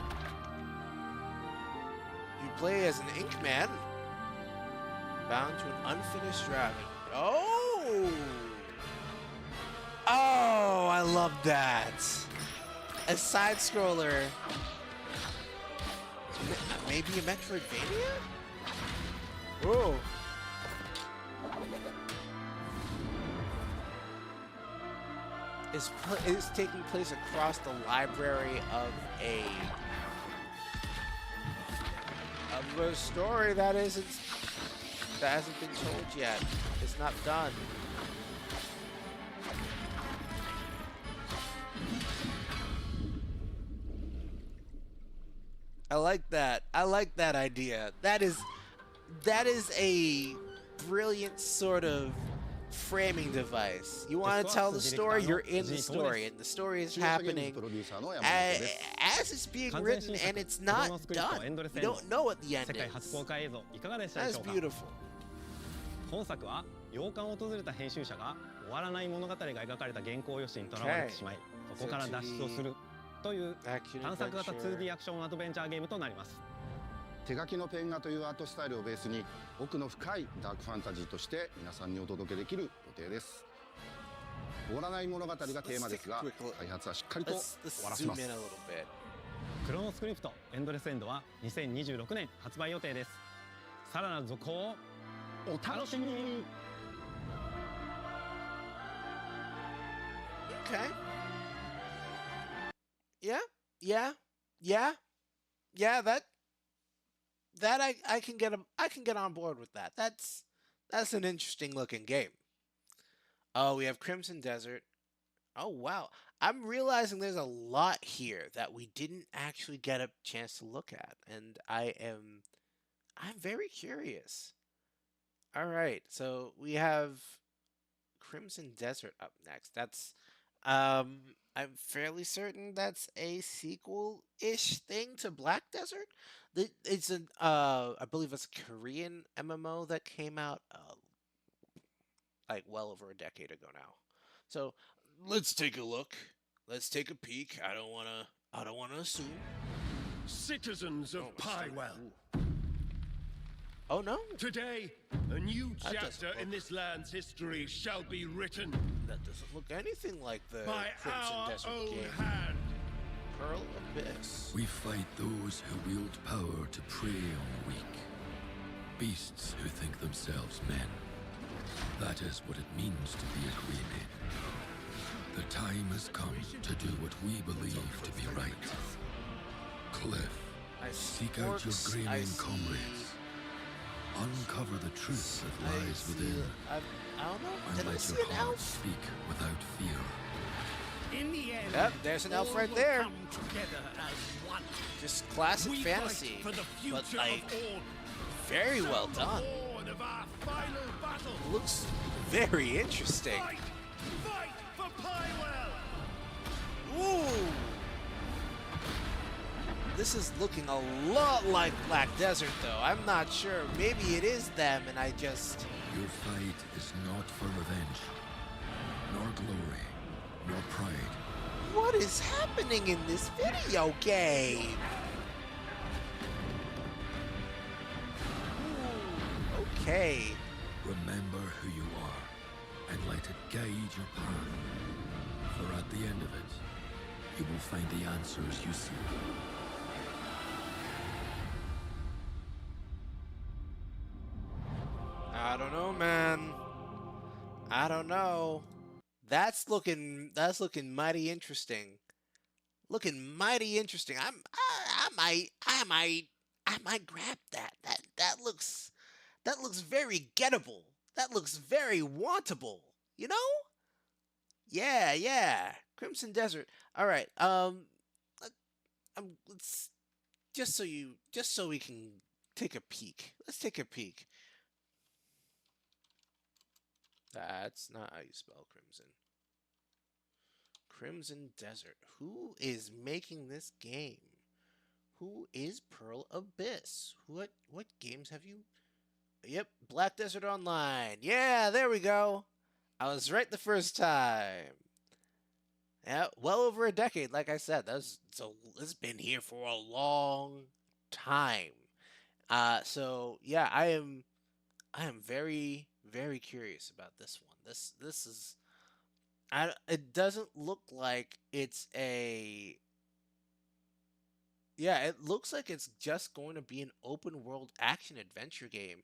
You play as an ink man bound to an unfinished dragon. Oh! Oh, I love that. A side scroller. Maybe a Metroidvania? Whoa. Is taking place across the library of a The story that hasn't been told yet. It's not done. I like that. I like that idea. That is a brilliant sort of framing device. You want to tell the story, you're in the story, and the story is happening as it's being written, and it's not done. We don't know what the end is. That's beautiful. 本作は洋館を訪れた編集者が終わらない物語が描かれた原稿用紙にとらわれてしまい、そこから脱出をするという探索型 2D アクションアドベンチャーゲームとなります。手書きのペン画というアートスタイルをベースに奥の深いダークファンタジーとして皆さんにお届けできる予定です。終わらない物語がテーマですが、開発はしっかりと終わらせます。クロノスクリプトエンドレスエンドは2026年発売予定です。さらなる続報をお楽しみに。Okay. Yeah. That I can get on board with that. That's an interesting looking game. Oh, we have Crimson Desert. Oh wow. I'm realizing there's a lot here that we didn't actually get a chance to look at, and I'm very curious. All right. So we have Crimson Desert up next. That's I'm fairly certain that's a sequel-ish thing to Black Desert. It's I believe it's a Korean MMO that came out like well over a decade ago now. So let's take a look. Let's take a peek. I don't wanna assume. Citizens of Pywell. Oh no! Today, a new chapter in this land's history shall be written. That doesn't look anything like the by Crimson our Desert own game. hand. Pearl Abyss. We fight those who wield power to prey on the weak. Beasts who think themselves men. That is what it means to be a Queen. The time has come to do what we believe to be right. Cliff, seek out your Greymane comrades. Uncover the truth that lies within. I don't know. And let your heart speak without fear. In the end, yep, there's an elf right there. Come together as one. Just classic we fantasy, fight for the future but like of all. very well done. Of our final battle. Looks very interesting. Fight for Pywell. Ooh. This is looking a lot like Black Desert, though. I'm not sure. Maybe it is them, and I just... Your fight is not for revenge, nor glory, nor pride. What is happening in this video game? Ooh, okay. Remember who you are, and let it guide your path. For at the end of it, you will find the answers you seek. I don't know, man. I don't know. That's looking mighty interesting. Looking mighty interesting. I might grab that. That looks very gettable. That looks very wantable. You know? Yeah. Crimson Desert. All right. Let's just so we can take a peek. Let's take a peek. That's not how you spell Crimson. Crimson Desert. Who is making this game? Who is Pearl Abyss? What games have you... Yep, Black Desert Online. Yeah, there we go. I was right the first time. Yeah, well over a decade, like I said. It's been here for a long time. So yeah, I am very, very curious about this one. This is... it doesn't look like it's a... Yeah, it looks like it's just going to be an open world action adventure game.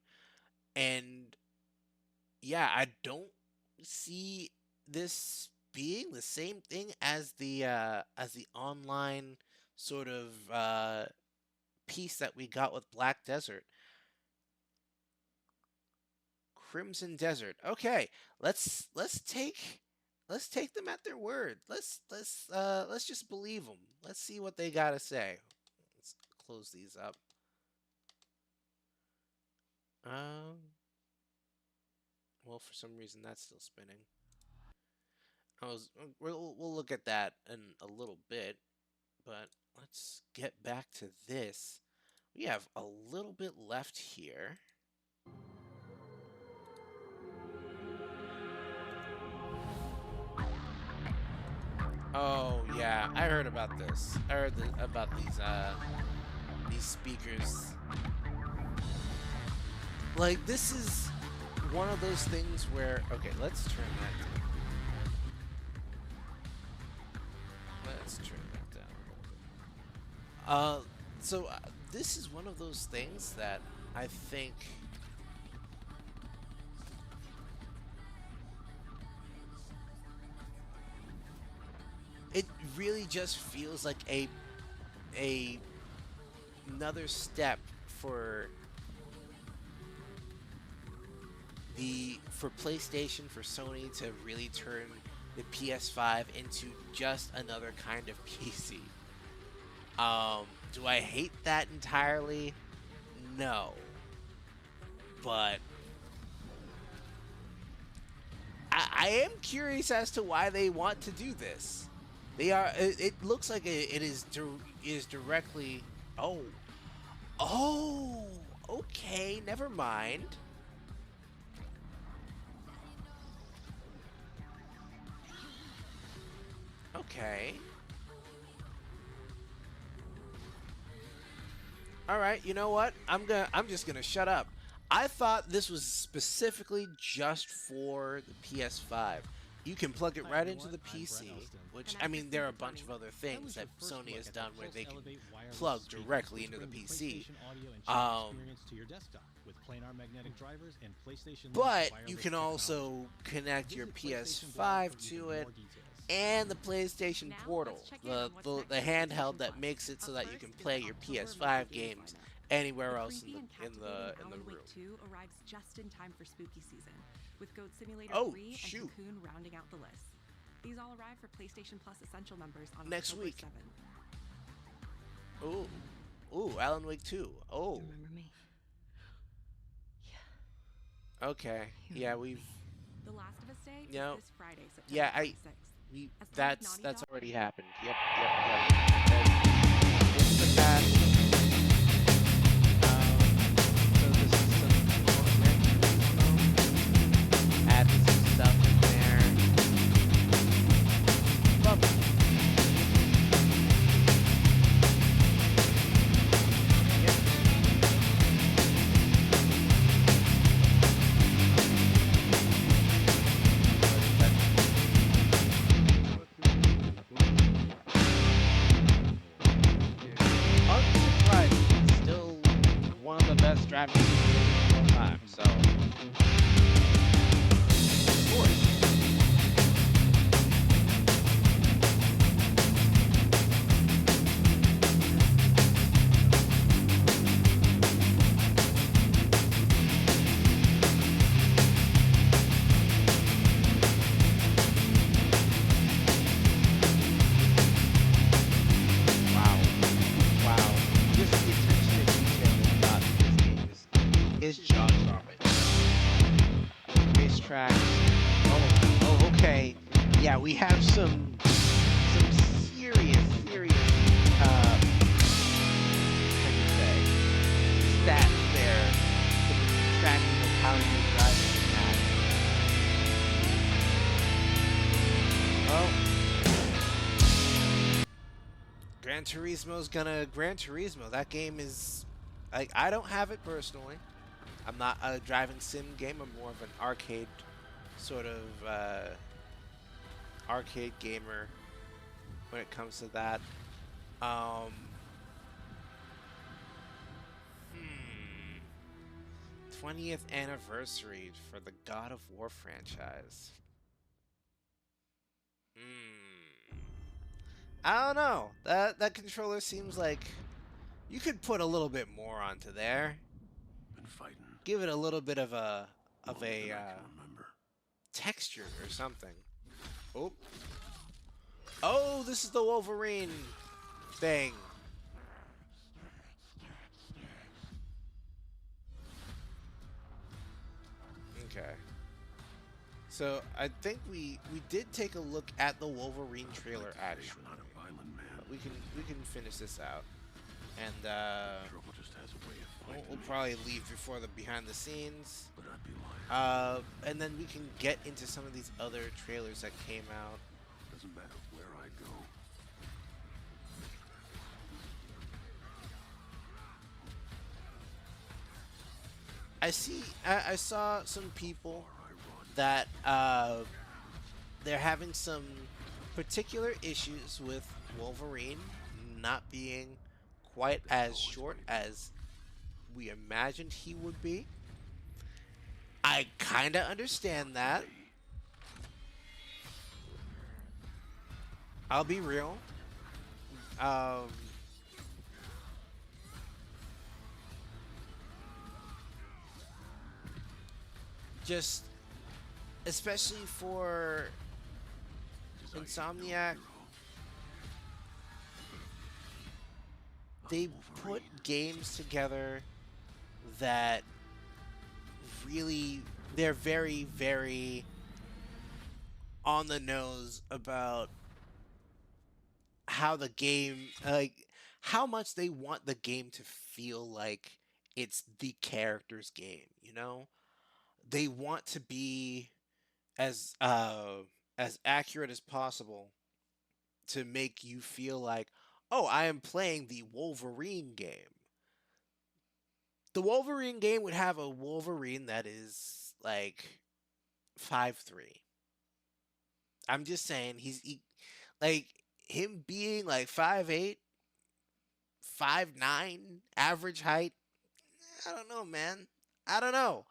And yeah, I don't see this being the same thing as the online sort of piece that we got with Black Desert. Crimson Desert. Okay, let's take them at their word. Let's just believe them. Let's see what they gotta say. Let's close these up. Well, for some reason that's still spinning. We'll look at that in a little bit, but let's get back to this. We have a little bit left here. Oh yeah, I heard about this. I heard about these speakers. Like, this is one of those things where, okay, let's turn that down. Let's turn that down. So this is one of those things that I think it really just feels like another step for PlayStation, for Sony to really turn the PS5 into just another kind of PC. Do I hate that entirely? No. But I am curious as to why they want to do this. They are. It looks like it is directly. Oh. Okay. Never mind. Okay. All right. You know what? I'm just gonna shut up. I thought this was specifically just for the PS5. You can plug it right into the PC, which, I mean, there are a bunch of other things that Sony has done where they can plug directly into the PC. But you can also connect your PS5 to it and the PlayStation Portal, the handheld that makes it so that you can play your PS5 games anywhere else in the room. 2 arrives just in time for spooky season, with Goat Simulator 3 and Cocoon rounding out the list. These all arrive for PlayStation Plus Essential members on next October week. 7. Ooh, Alan Wake 2. Oh. Remember me? Okay. Yeah, we've. The Last of Us Day is this Friday, September 26th. That's already happened. Yep. We'll put that. So this is some add some stuff in there. Lovely. Best driving simulator of all time, so of course. Wow. Just the attention to detail they got in this game is jaw-dropping. Racetracks. Oh, okay. Yeah, we have some serious, how do you say, stats there for the tracking of how you're driving in that. Oh. Gran Turismo. That game is, like, I don't have it personally. I'm not a driving sim game. I'm more of an arcade sort of arcade gamer when it comes to that. 20th anniversary for the God of War franchise. I don't know. That controller seems like You could put a little bit more onto there. Been fighting. Give it a little bit of a texture or something. Oh. Oh, this is the Wolverine thing. Okay. So I think we did take a look at the Wolverine trailer actually. Not a violent man. But we can finish this out, and Trouble just has a way of fighting. we'll probably leave before the behind the scenes. But I'd be lying. And then we can get into some of these other trailers that came out. Doesn't matter where I go. I saw some people that they're having some particular issues with Wolverine not being quite as short as we imagined he would be. I kind of understand that. I'll be real. Just especially for Insomniac, they put games together that really, they're very, very on the nose about how the game, like, how much they want the game to feel like it's the character's game, you know? They want to be as accurate as possible to make you feel like, oh, I am playing the Wolverine game. The Wolverine game would have a Wolverine that is like 5'3". I'm just saying like him being like 5'8", 5'9", average height. I don't know, man. I don't know.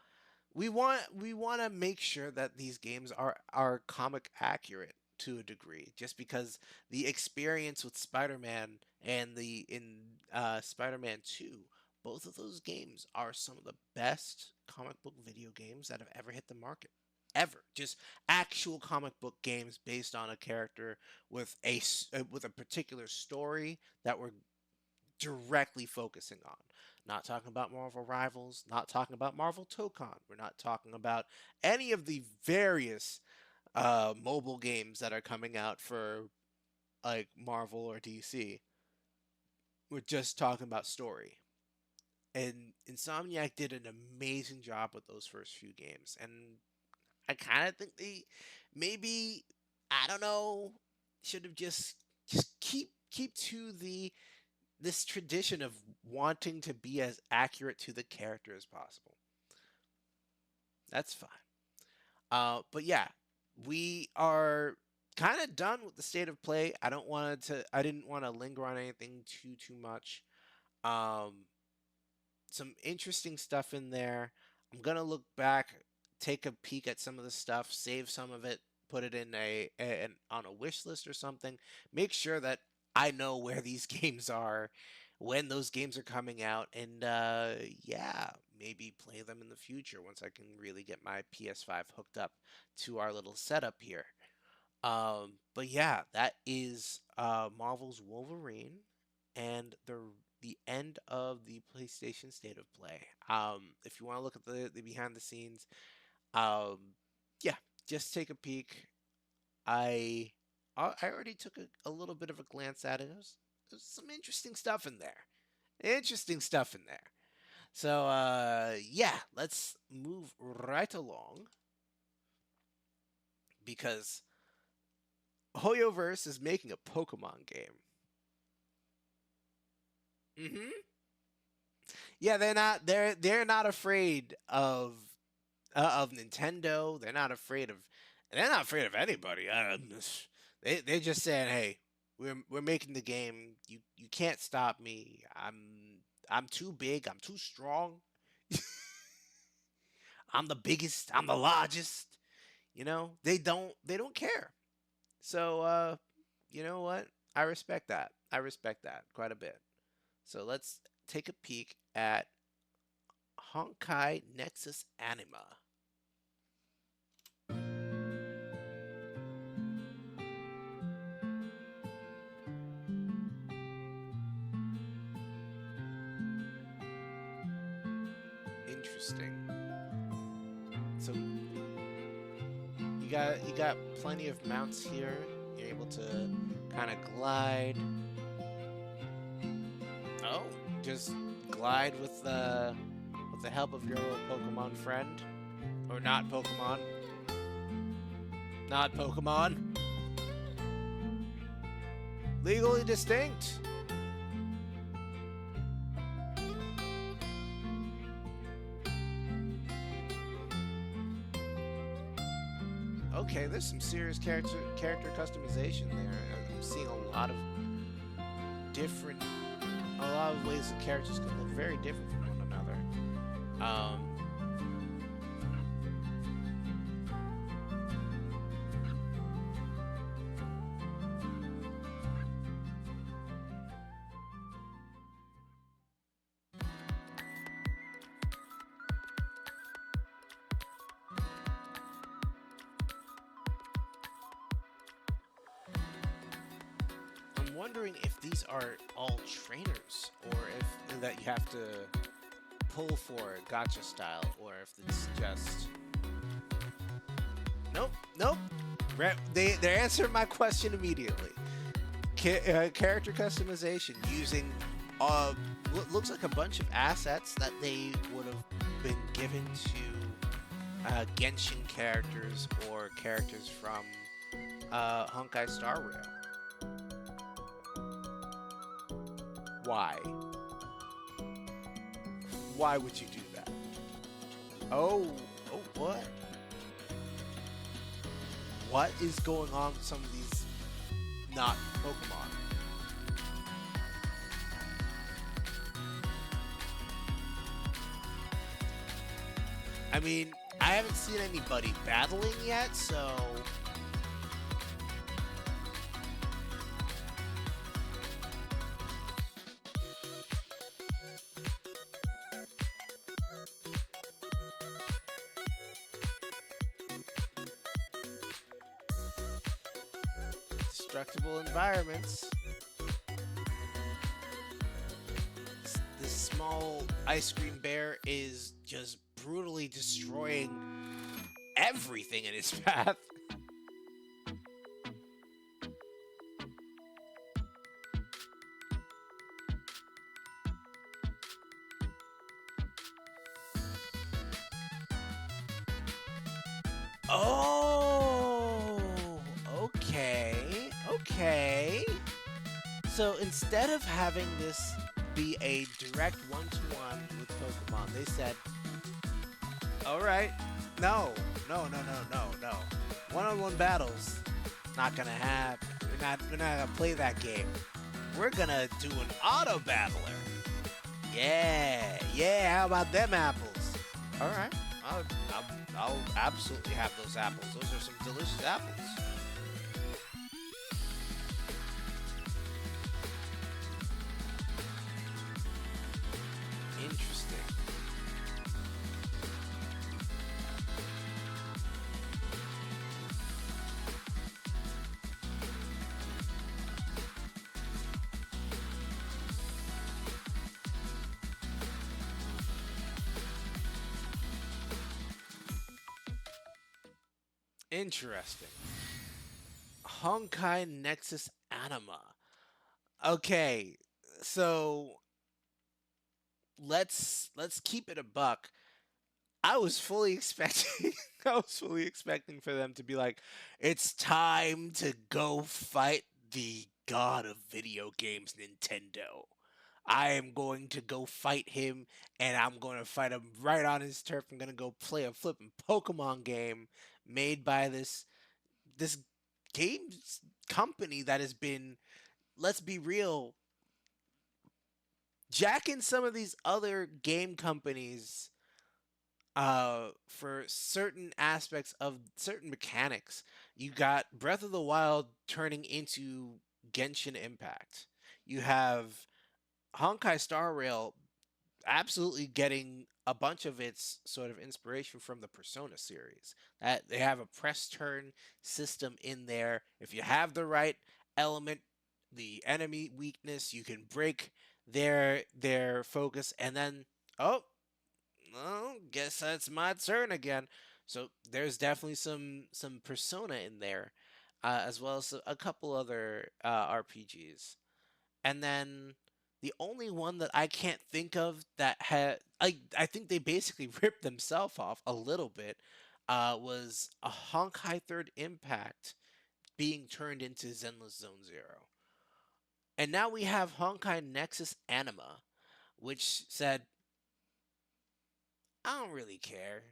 We want to make sure that these games are comic accurate to a degree, just because the experience with Spider-Man and in Spider-Man 2, both of those games are some of the best comic book video games that have ever hit the market. Ever. Just actual comic book games based on a character with a particular story that we're directly focusing on. Not talking about Marvel Rivals, not talking about Marvel Tokon. We're not talking about any of the various mobile games that are coming out for like Marvel or DC. We're just talking about story. And Insomniac did an amazing job with those first few games. And I kind of think they maybe, I don't know, should have just keep to this tradition of wanting to be as accurate to the character as possible. That's fine. But yeah, we are kind of done with the state of play. I didn't want to linger on anything too much. Some interesting stuff in there. I'm gonna look back, take a peek at some of the stuff, save some of it, put it in on a wish list or something. Make sure that I know where these games are, when those games are coming out, and yeah, maybe play them in the future once I can really get my PS5 hooked up to our little setup here. But yeah, that is Marvel's Wolverine and the end of the PlayStation State of Play. If you want to look at the behind the scenes, yeah, just take a peek. I already took a little bit of a glance at it. There's some interesting stuff in there. So, yeah, let's move right along. Because Hoyoverse is making a Pokemon game. Mm-hmm. Yeah, they're not afraid of Nintendo. They're not afraid of anybody. They're just saying, hey, we're making the game. You can't stop me. I'm too big. I'm too strong. I'm the biggest. I'm the largest. You know, they don't care. So you know what? I respect that. Quite a bit. So let's take a peek at Honkai Nexus Anima. Interesting. So you got plenty of mounts here. You're able to kind of glide. Oh, just glide with the help of your little Pokemon friend, or not Pokemon. Not Pokemon. Legally distinct. Okay, there's some serious character customization there. I'm seeing a lot of ways that characters can look very different from one another. I'm wondering if these are all trainers, or if that you have to pull for gacha style, or if it's just... Nope. They answered my question immediately. Character customization using what looks like a bunch of assets that they would have been given to Genshin characters or characters from Honkai Star Rail. Why? Why would you do that? Oh, what? What is going on with some of these not Pokemon? I mean, I haven't seen anybody battling yet, so... Destructible environments. This small ice cream bear is just brutally destroying everything in its path. Oh, okay. So instead of having this be a direct one-to-one with Pokemon, they said, all right, no. One-on-one battles, not gonna happen. We're not gonna play that game. We're gonna do an auto battler. Yeah. How about them apples? All right, I'll absolutely have those apples. Those are some delicious apples. Interesting. Interesting. Honkai Nexus Anima. Okay, so let's keep it a buck. I was fully expecting for them to be like, it's time to go fight the god of video games, Nintendo. I am going to go fight him, and I'm going to fight him right on his turf. I'm going to go play a flipping Pokemon game made by this games company that has been, let's be real, jacking some of these other game companies for certain aspects of certain mechanics. You got Breath of the Wild turning into Genshin Impact. You have Honkai Star Rail absolutely getting a bunch of its sort of inspiration from the Persona series. That they have a press turn system in there. If you have the right element, the enemy weakness, you can break their focus, and then well, guess that's my turn again. So there's definitely some Persona in there, as well as a couple other RPGs, and then the only one that I can't think of that had I think they basically ripped themselves off a little bit was a Honkai Third Impact being turned into Zenless Zone Zero. And now we have Honkai Nexus Anima, which said, I don't really care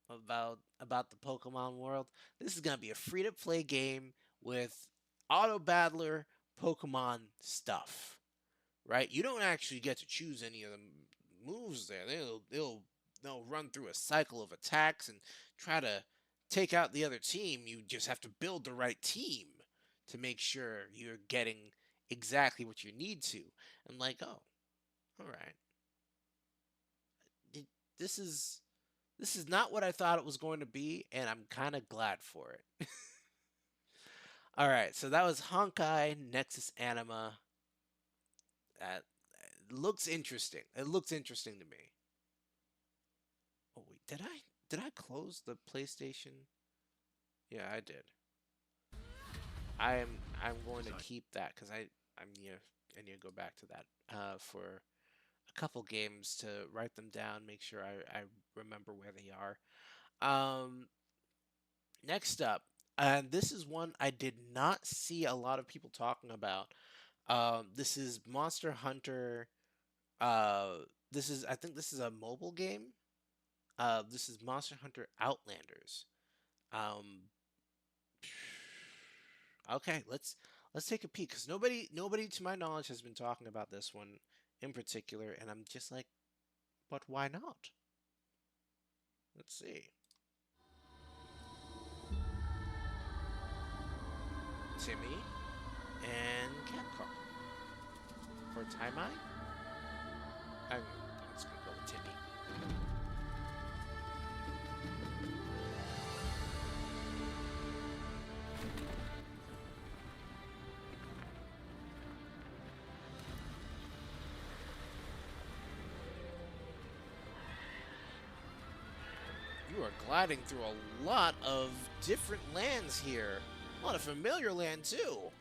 about the Pokemon world. This is gonna be a free-to-play game with auto battler Pokemon stuff. Right? You don't actually get to choose any of the moves there. They'll run through a cycle of attacks and try to take out the other team. You just have to build the right team to make sure you're getting exactly what you need to. And like, oh, all right. This is not what I thought it was going to be, and I'm kind of glad for it. All right, so that was Honkai Nexus Anima. That looks interesting. It looks interesting to me. Oh wait, did I close the PlayStation? Yeah, I did. I'm going to keep that because I need to go back to that for a couple games to write them down, make sure I remember where they are. Next up, and this is one I did not see a lot of people talking about. This is Monster Hunter. I think this is a mobile game. This is Monster Hunter Outlanders. Okay, let's take a peek because nobody to my knowledge has been talking about this one in particular, and I'm just like, but why not? Let's see. Timmy and Capcom. For Taimai? I'm just gonna go with Timmy. You are gliding through a lot of different lands here. A lot of familiar land too.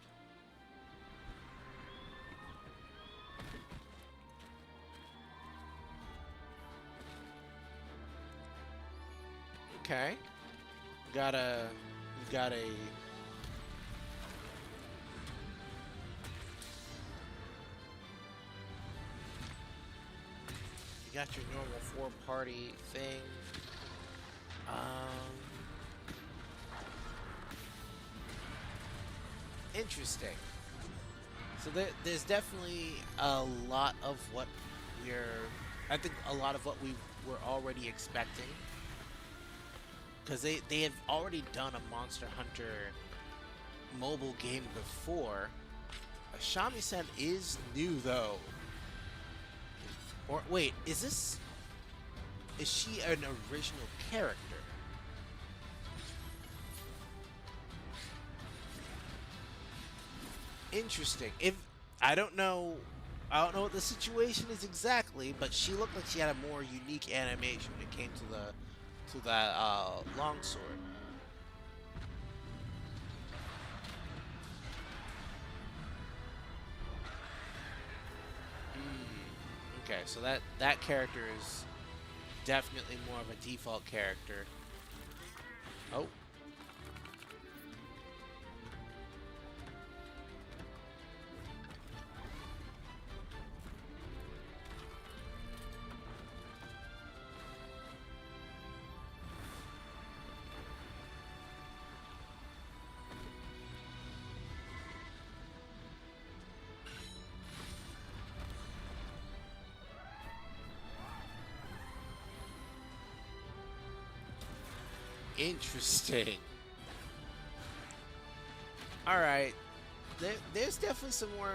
Okay. You got a you got your normal 4-party thing. Interesting. So there's definitely a lot of what I think a lot of what we were already expecting. Because they have already done a Monster Hunter mobile game before. Shamisen is new though. Or wait, is she an original character? Interesting. I don't know what the situation is exactly, but she looked like she had a more unique animation when it came to that longsword. Okay, so that character is definitely more of a default character. Oh. Interesting. All right, there's definitely some more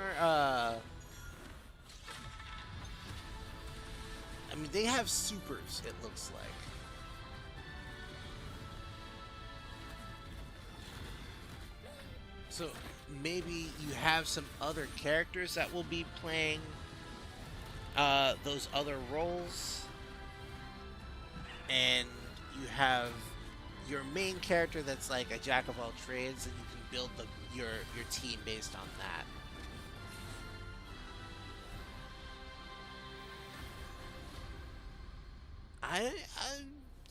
I mean, they have supers, it looks like. So maybe you have some other characters that will be playing those other roles, and you have your main character that's like a jack of all trades, and you can build your team based on that.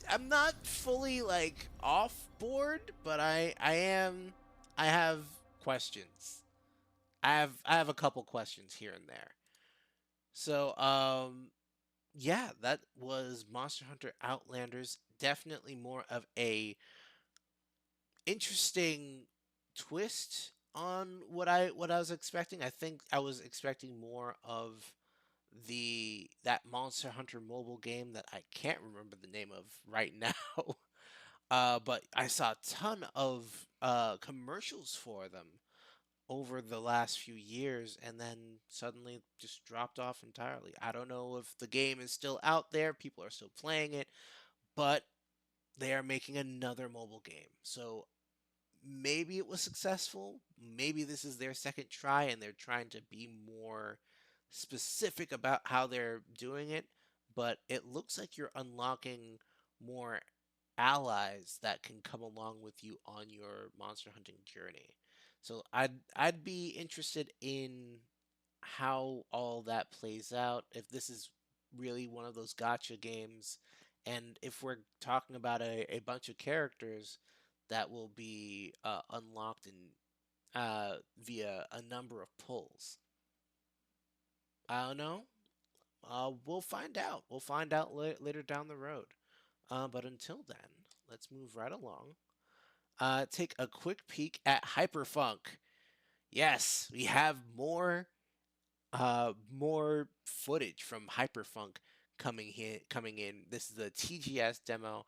I'm not fully like off board, but I have questions. I have a couple questions here and there. So yeah, that was Monster Hunter Outlanders. Definitely more of a interesting twist on what I was expecting. I think I was expecting more of that Monster Hunter mobile game that I can't remember the name of right now. But I saw a ton of commercials for them over the last few years, and then suddenly just dropped off entirely. I don't know if the game is still out there, people are still playing it, but they are making another mobile game. So maybe it was successful, maybe this is their second try and they're trying to be more specific about how they're doing it, but it looks like you're unlocking more allies that can come along with you on your monster hunting journey. So I'd be interested in how all that plays out, if this is really one of those gacha games, and if we're talking about a bunch of characters that will be unlocked via a number of pulls. I don't know. We'll find out. We'll find out later down the road. But until then, let's move right along. Take a quick peek at Hyperfunk. Yes, we have more footage from Hyperfunk coming in. This is the TGS demo.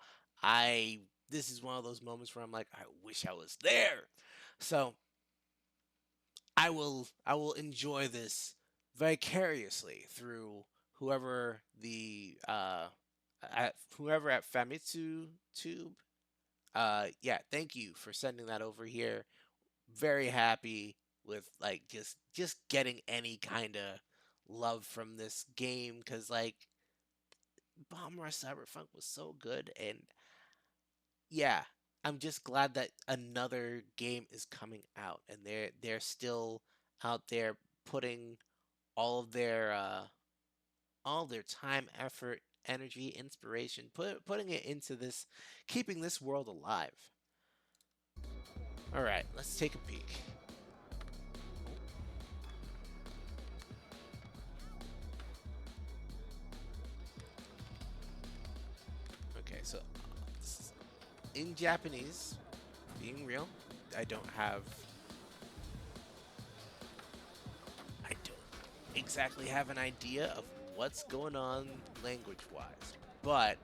This is one of those moments where I'm like, I wish I was there. So I will enjoy this vicariously through whoever at Famitsu Tube. Yeah, thank you for sending that over here. Very happy with like just getting any kind of love from this game, because like Bomb Rush Cyberpunk was so good, and yeah, I'm just glad that another game is coming out and they're still out there putting all their time, effort, energy, inspiration, putting it into this, keeping this world alive. All right, let's take a peek. Okay, so in Japanese, being real, I don't exactly have an idea of what's going on language-wise, but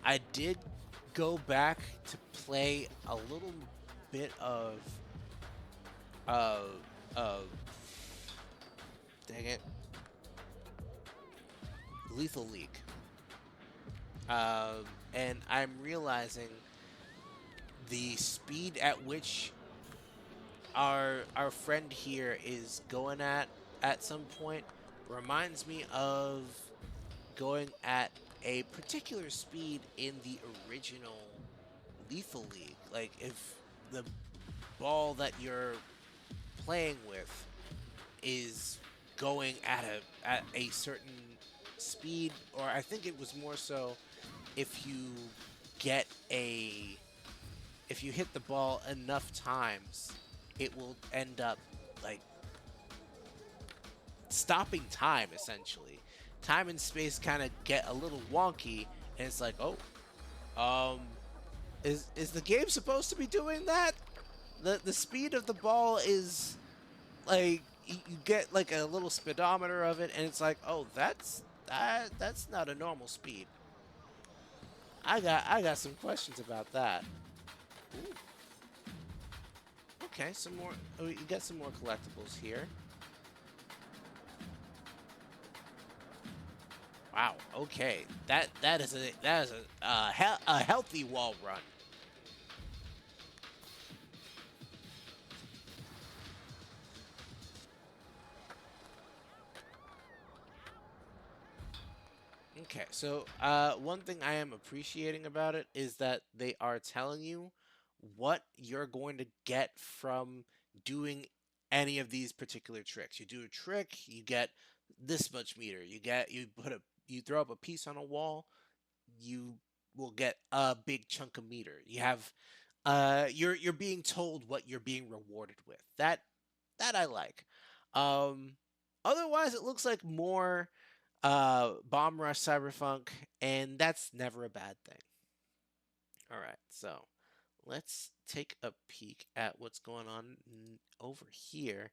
I did go back to play a little bit of dang it, Lethal League, and I'm realizing the speed at which our friend here is going at some point reminds me of going at a particular speed in the original Lethal League. Like if the ball that you're playing with is going at a certain speed, or I think it was more so if you hit the ball enough times, it will end up like stopping time, essentially. Time and space kind of get a little wonky, and it's like, oh, is the game supposed to be doing that? The speed of the ball is like you get like a little speedometer of it, and it's like, oh, that's not a normal speed. I got some questions about that. Ooh. Okay, some more. Oh, you got some more collectibles here. Wow. Okay. That is a healthy wall run. Okay, so one thing I am appreciating about it is that they are telling you what you're going to get from doing any of these particular tricks. You do a trick, you get this much meter. You throw up a piece on a wall, you will get a big chunk of meter. You have you're being told what you're being rewarded with. That I like. Um Otherwise it looks like more Bomb Rush Cyberpunk, and that's never a bad thing. All right, so let's take a peek at what's going on over here.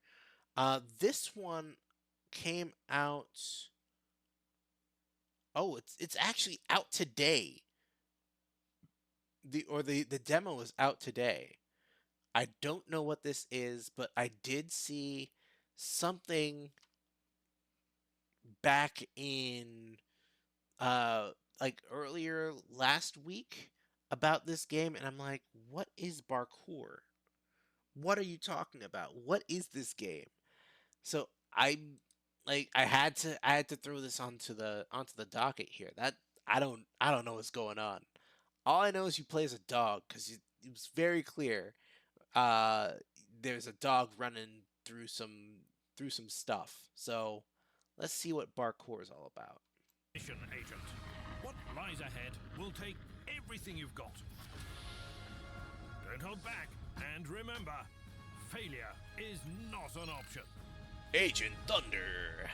This one came out. Oh, it's actually out today. The demo is out today. I don't know what this is, but I did see something back in like earlier last week about this game, and I'm like, what is Barcour? What are you talking about? What is this game? So I had to throw this onto the docket here. That I don't know what's going on. All I know is you play as a dog, because it was very clear. There's a dog running through some stuff. So let's see what Barcour is all about. Mission agent. What lies ahead will take everything you've got. Don't hold back, and remember, failure is not an option. Agent Thunder.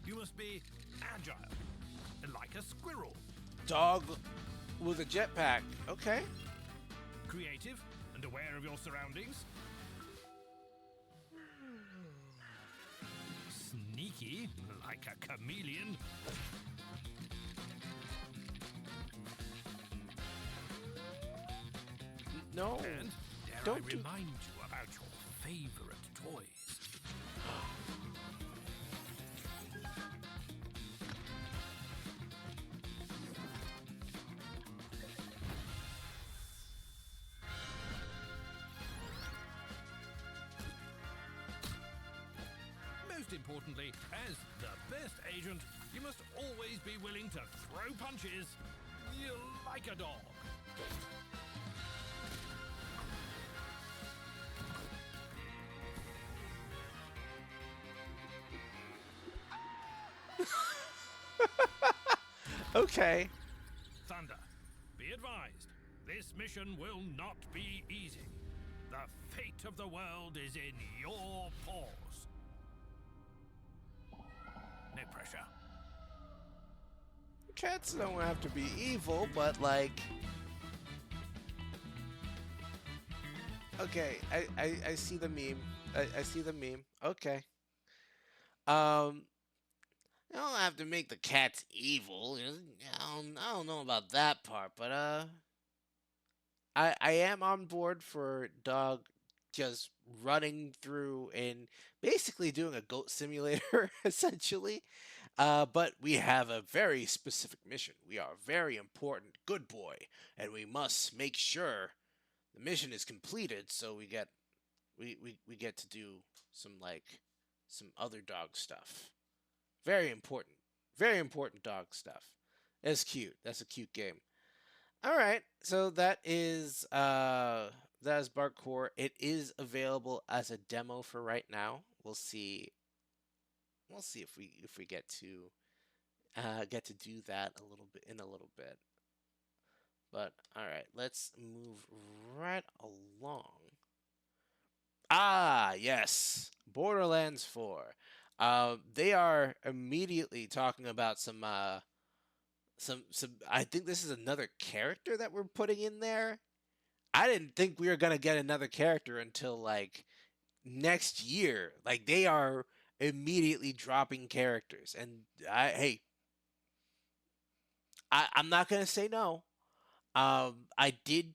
You must be agile, like a squirrel. Dog with a jetpack. Okay. Creative and aware of your surroundings. Sneaky, like a chameleon. No. And dare I remind you about your favorite toys. Most importantly, as the best agent, you must always be willing to throw punches like a dog. Okay. Thunder, be advised, this mission will not be easy. The fate of the world is in your paws. No pressure. Cats don't have to be evil, but like... Okay, I see the meme. I see the meme. Okay. You don't have to make the cats evil. I don't know about that part, but I am on board for dog just running through and basically doing a goat simulator essentially. But we have a very specific mission. We are a very important good boy, and we must make sure the mission is completed. So we get to do some other dog stuff. Very important dog stuff. It's cute. That's a cute game. All right, so that is Barcour. It is available as a demo for right now. We'll see. We'll see if we get to do that a little bit. But all right, let's move right along. Ah, yes, Borderlands 4. They are immediately talking about some. I think this is another character that we're putting in there. I didn't think we were gonna get another character until like next year. Like they are immediately dropping characters, and I'm not gonna say no. I did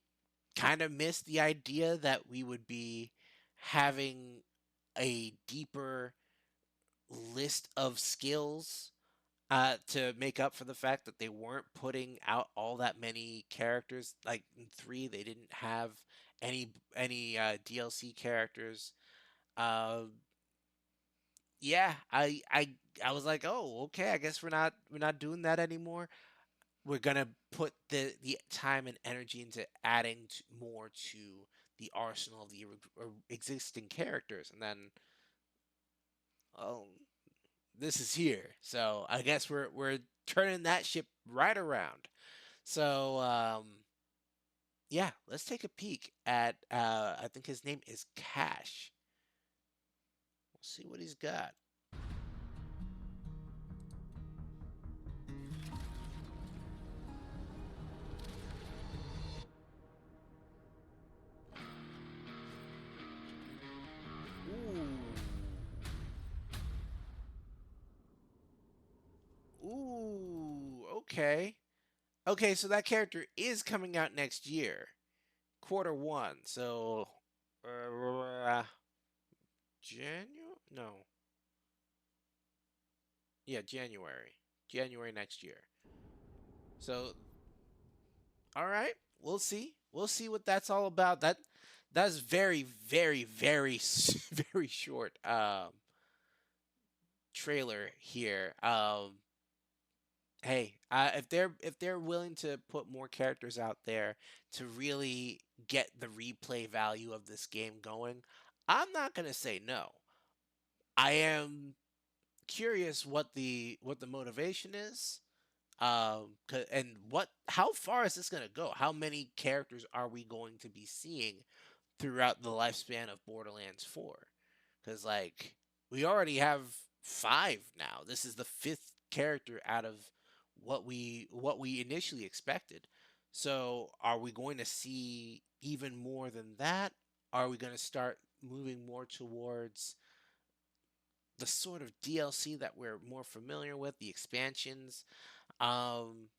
kind of miss the idea that we would be having a deeper list of skills to make up for the fact that they weren't putting out all that many characters. Like in 3, they didn't have any DLC characters. Yeah, I was like, oh, okay, I guess we're not doing that anymore. We're gonna put the time and energy into adding more to the arsenal of the existing characters, and then, oh, this is here. So I guess we're turning that ship right around. So yeah, let's take a peek at I think his name is Cash. We'll see what he's got. Ooh, okay. Okay, so that character is coming out next year. Q1. So January? No. Yeah, January. January next year. So all right, we'll see. We'll see what that's all about. That's very, very, very, very short trailer here. Hey, if they're willing to put more characters out there to really get the replay value of this game going, I'm not gonna say no. I am curious what the motivation is, and how far is this gonna go? How many characters are we going to be seeing throughout the lifespan of Borderlands 4? Because like we already have 5 now. This is the 5th character out of what we initially expected. So are we going to see even more than that? Are we going to start moving more towards the sort of DLC that we're more familiar with, the expansions? I'm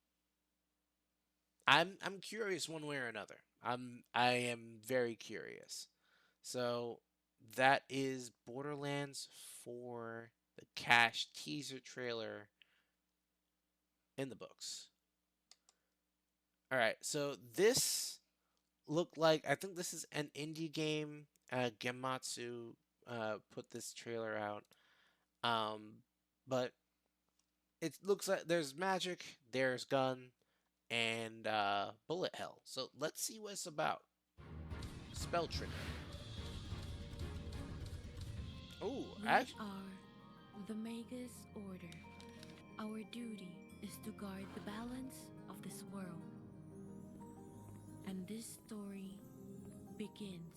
curious one way or another. I am very curious. So that is Borderlands 4, the Cash teaser trailer in the books. All right, so this looked like, I think this is an indie game. Gematsu put this trailer out. But it looks like there's magic, there's gun, and bullet hell. So let's see what it's about. Spell trigger. Oh, actually, are the Magus Order. Our duty is to guard the balance of this world. And this story begins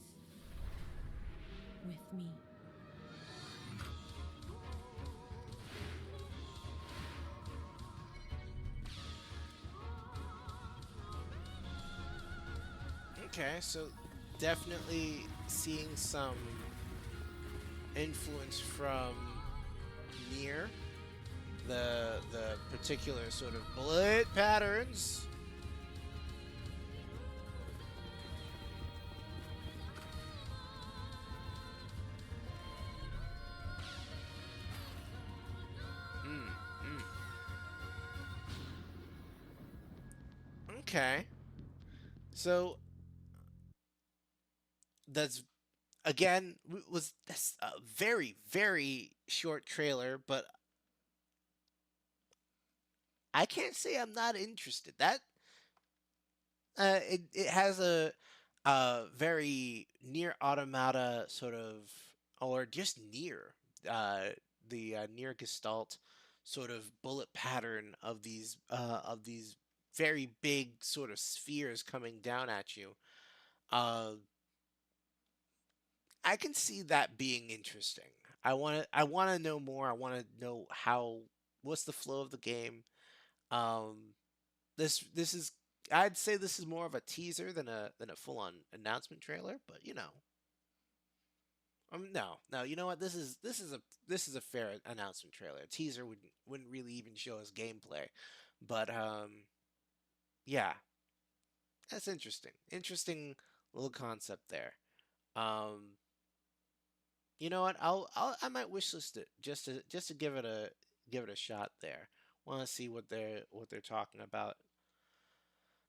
with me. okay, so definitely seeing some influence from Nier, the particular sort of bullet patterns. Okay, so that's again that's a very, very short trailer, but I can't say I'm not interested. That it has a very Nier Automata sort of, or just Nier, the Nier Gestalt sort of bullet pattern of these very big sort of spheres coming down at you. I can see that being interesting. I want to know more. I want to know what's the flow of the game. This is, I'd say this is more of a teaser than a full on announcement trailer, but you know. No, you know what? This is a fair announcement trailer. A teaser wouldn't really even show us gameplay. But yeah. That's interesting. Interesting little concept there. You know what? I might wishlist it just to give it a shot there. Want to see what they're talking about.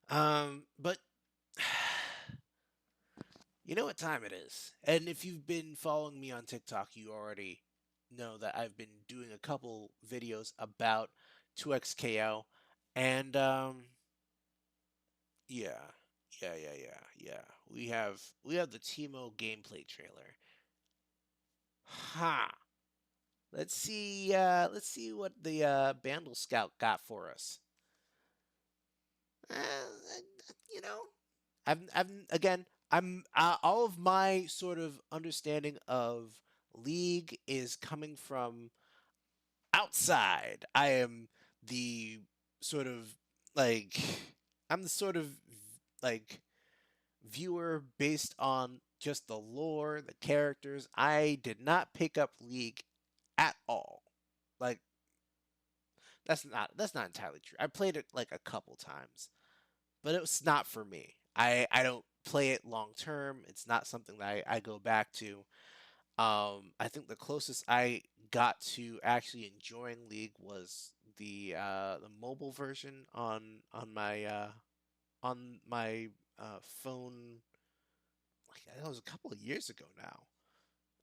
But you know what time it is. And if you've been following me on TikTok, you already know that I've been doing a couple videos about 2XKO and yeah. Yeah. We have the Teemo gameplay trailer. Ha. Let's see what the Bandle Scout got for us. You know, I'm all of my sort of understanding of League is coming from outside. I am the sort of like I'm the sort of like viewer based on just the lore, the characters. I did not pick up League at all. Like that's not entirely true. I played it like a couple times, but it was not for me. I don't play it long term. It's not something that I go back to. I think the closest I got to actually enjoying League was the mobile version on my phone. Like that was a couple of years ago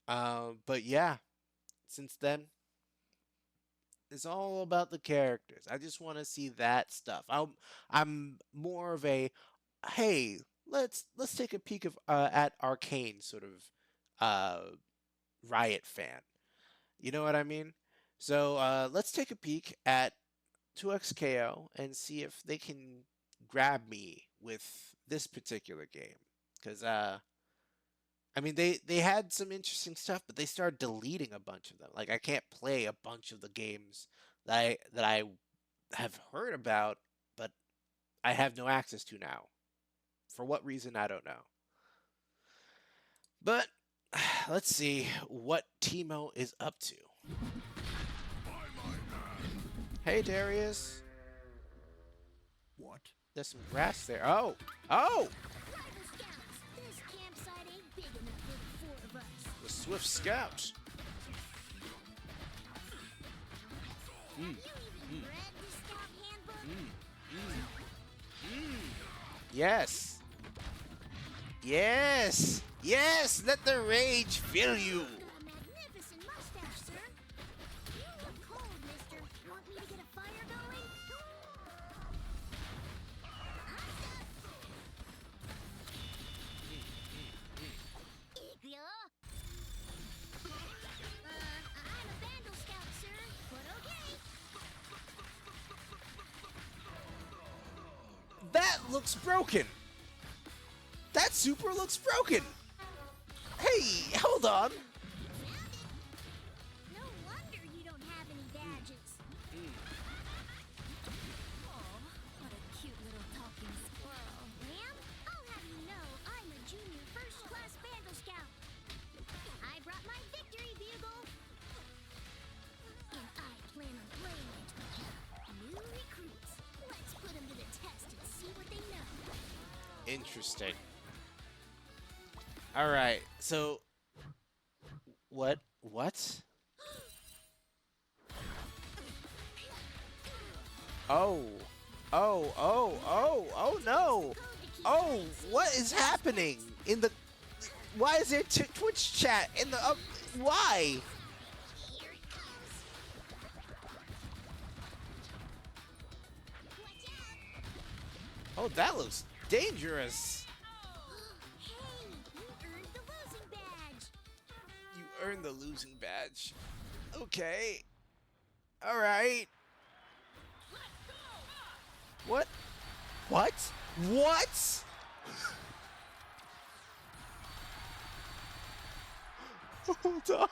now. But yeah, since then, it's all about the characters. I just want to see that stuff. I'm more of a hey, let's take a peek of at Arcane sort of Riot fan. You know what I mean? So let's take a peek at 2XKO and see if they can grab me with this particular game. Because I mean they had some interesting stuff, but they started deleting a bunch of them. Like I can't play a bunch of the games that I have heard about, but I have no access to now. For what reason, I don't know. But let's see what Teemo is up to. Hey, Darius. What? There's some grass there. Oh! Oh! The Swift Scouts. Yes. Yes. Yes. Let the rage fill you. That looks broken. That super looks broken. Hey, hold on. No wonder you don't have any badges. Oh, what a cute little talking squirrel. Ma'am, I'll have you know I'm a junior first-class Vandal Scout. I brought my victory bugle. And I plan on playing it. New recruits. Let's put them to the test and see what they know. Interesting. All right. So what? Oh. Oh no. Oh, what is happening in the why is there Twitch chat in the why? Oh, that looks dangerous. You earned the losing badge. Okay. All right. What? What? What? Hold on.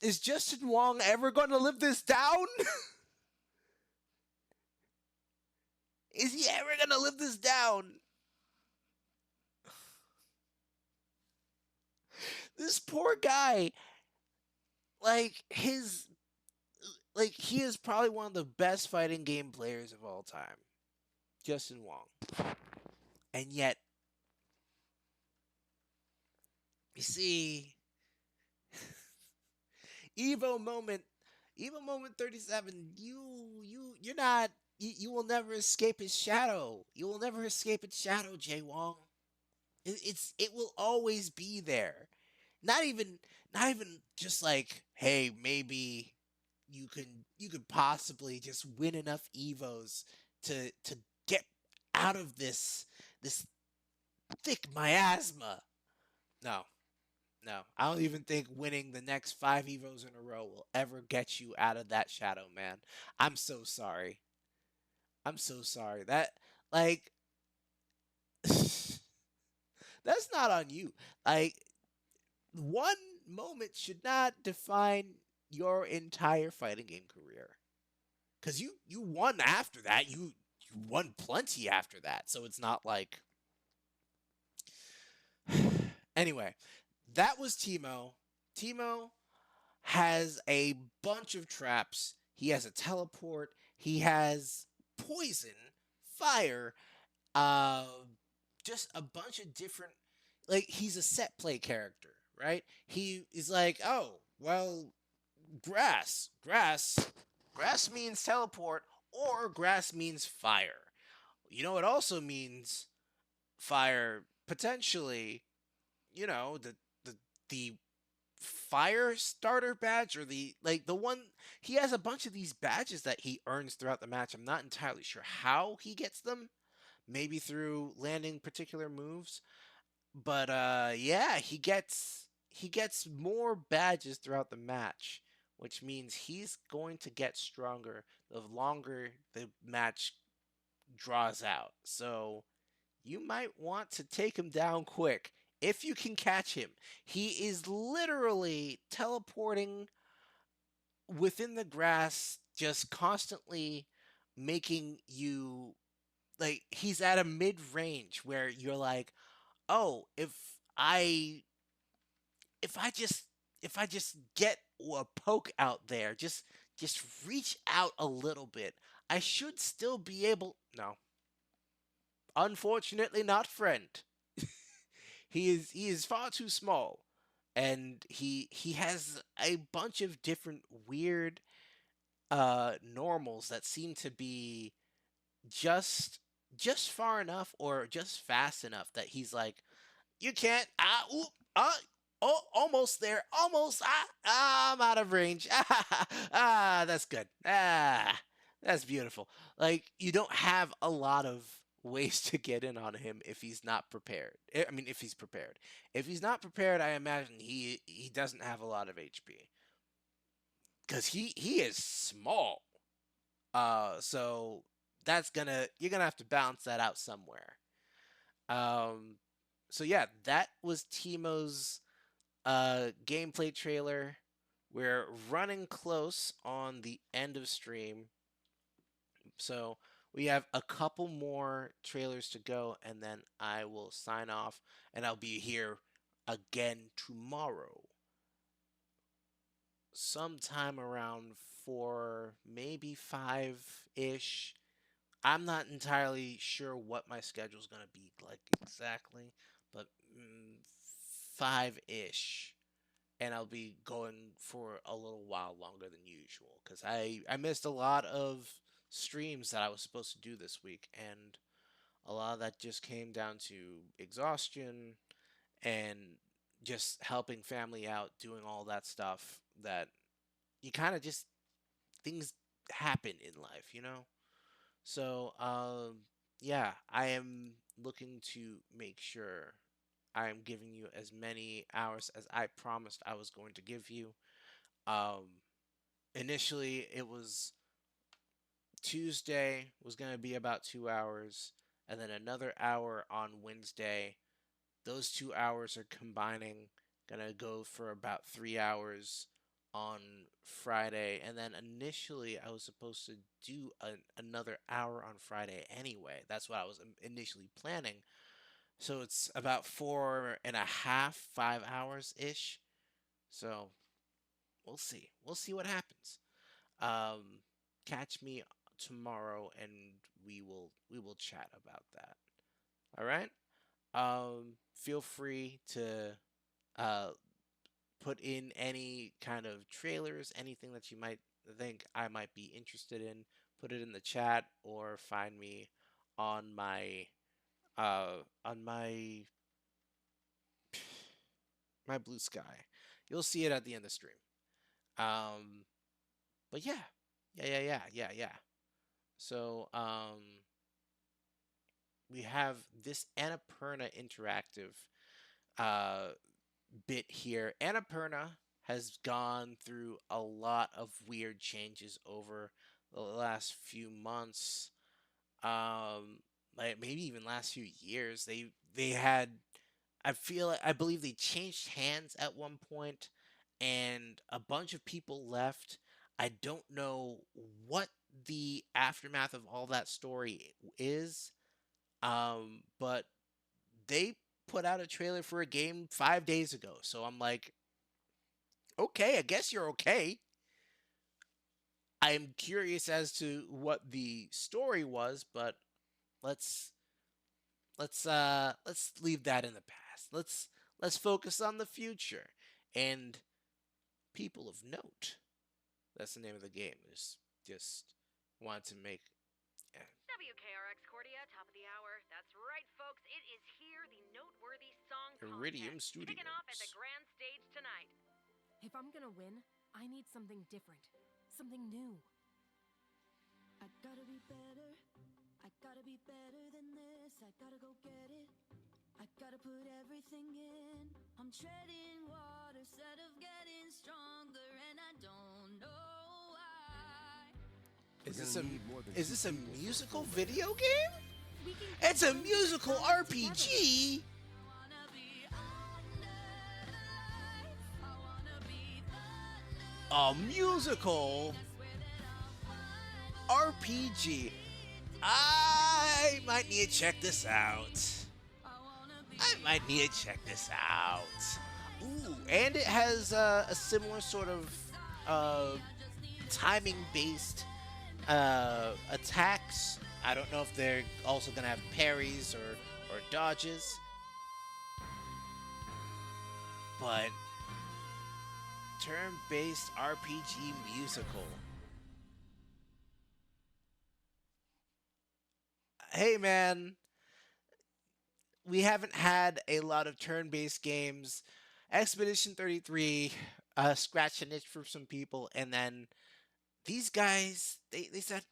Is Justin Wong ever going to live this down? Is he ever going to live this down? This poor guy, like, like, he is probably one of the best fighting game players of all time. Justin Wong. And yet, you see, Evo Moment 37, you're not, you will never escape his shadow. You will never escape its shadow, Jay Wong. It will always be there. Not even just like, hey, maybe you could possibly just win enough Evos to get out of this thick miasma. No. I don't even think winning the next 5 Evos in a row will ever get you out of that shadow, man. I'm so sorry. That, like, that's not on you. Like, one moment should not define your entire fighting game career. Because you won after that. You won plenty after that. So it's not like... Anyway, that was Teemo. Teemo has a bunch of traps. He has a teleport. He has poison, fire, just a bunch of different... Like, he's a set play character, right? He is like, oh, well, grass means teleport, or grass means fire. You know, it also means fire, potentially, you know, the fire starter badge, or the one, he has a bunch of these badges that he earns throughout the match. I'm not entirely sure how he gets them. Maybe through landing particular moves. But yeah, he gets more badges throughout the match, which means he's going to get stronger the longer the match draws out. So you might want to take him down quick if you can catch him. He is literally teleporting within the grass, just constantly making you, like, he's at a mid-range where you're like, oh, if I just get a poke out there, just reach out a little bit, I should still be able... No. Unfortunately not, friend. He is far too small. And he has a bunch of different weird normals that seem to be just far enough or just fast enough that he's like, you can't, almost there, almost, I'm out of range. That's good. That's beautiful. Like, you don't have a lot of ways to get in on him if he's not prepared. I mean, if he's prepared. If he's not prepared, I imagine he doesn't have a lot of HP. Because he is small. So you're gonna have to balance that out somewhere. So yeah, that was Teemo's gameplay trailer. We're running close on the end of stream, so we have a couple more trailers to go, and then I will sign off, and I'll be here again tomorrow, sometime around 4, maybe 5-ish. I'm not entirely sure what my schedule's going to be like exactly, but 5-ish. And I'll be going for a little while longer than usual, because I missed a lot of streams that I was supposed to do this week, and a lot of that just came down to exhaustion and just helping family out, doing all that stuff that you kind of just... things happen in life, you know? So, yeah, I am looking to make sure I am giving you as many hours as I promised I was going to give you. Initially, it was Tuesday was going to be about 2 hours, and then another hour on Wednesday. Those 2 hours are combining, going to go for about 3 hours on Friday, and then initially I was supposed to do another hour on Friday anyway. That's what I was initially planning. So it's about 4.5, 5 hours ish. So we'll see. We'll see what happens. catch me tomorrow, and we will chat about that. All right. Feel free to uh, put in any kind of trailers, anything that you might think I might be interested in. Put it in the chat or find me on my on my Blue Sky. You'll see it at the end of the stream. But yeah. So we have this Annapurna Interactive bit here. Annapurna has gone through a lot of weird changes over the last few months, like maybe even last few years. They had, I believe they changed hands at one point, and a bunch of people left. I don't know what the aftermath of all that story is, but they put out a trailer for a game 5 days ago. So I'm like, okay, I guess you're okay. I'm curious as to what the story was, but let's leave that in the past. Let's focus on the future and people of note. That's the name of the game. Just wanted to make. Yeah. WKRX Cordia, top of the hour. That's right, folks. It is here, the noteworthy song Iridium contest, Studios. kicking off at the grand stage tonight. If I'm gonna win, I need something different. Something new. I gotta be better. I gotta be better than this. I gotta go get it. I gotta put everything in. I'm treading water instead of getting stronger, and I don't know why. Is this a musical video game? It's a musical RPG. A musical RPG. I might need to check this out. Ooh, and it has a similar sort of timing-based attacks. I don't know if they're also gonna have parries or dodges, but turn-based RPG musical. Hey man, we haven't had a lot of turn-based games. Expedition 33 scratched an itch for some people, and then these guys, they said,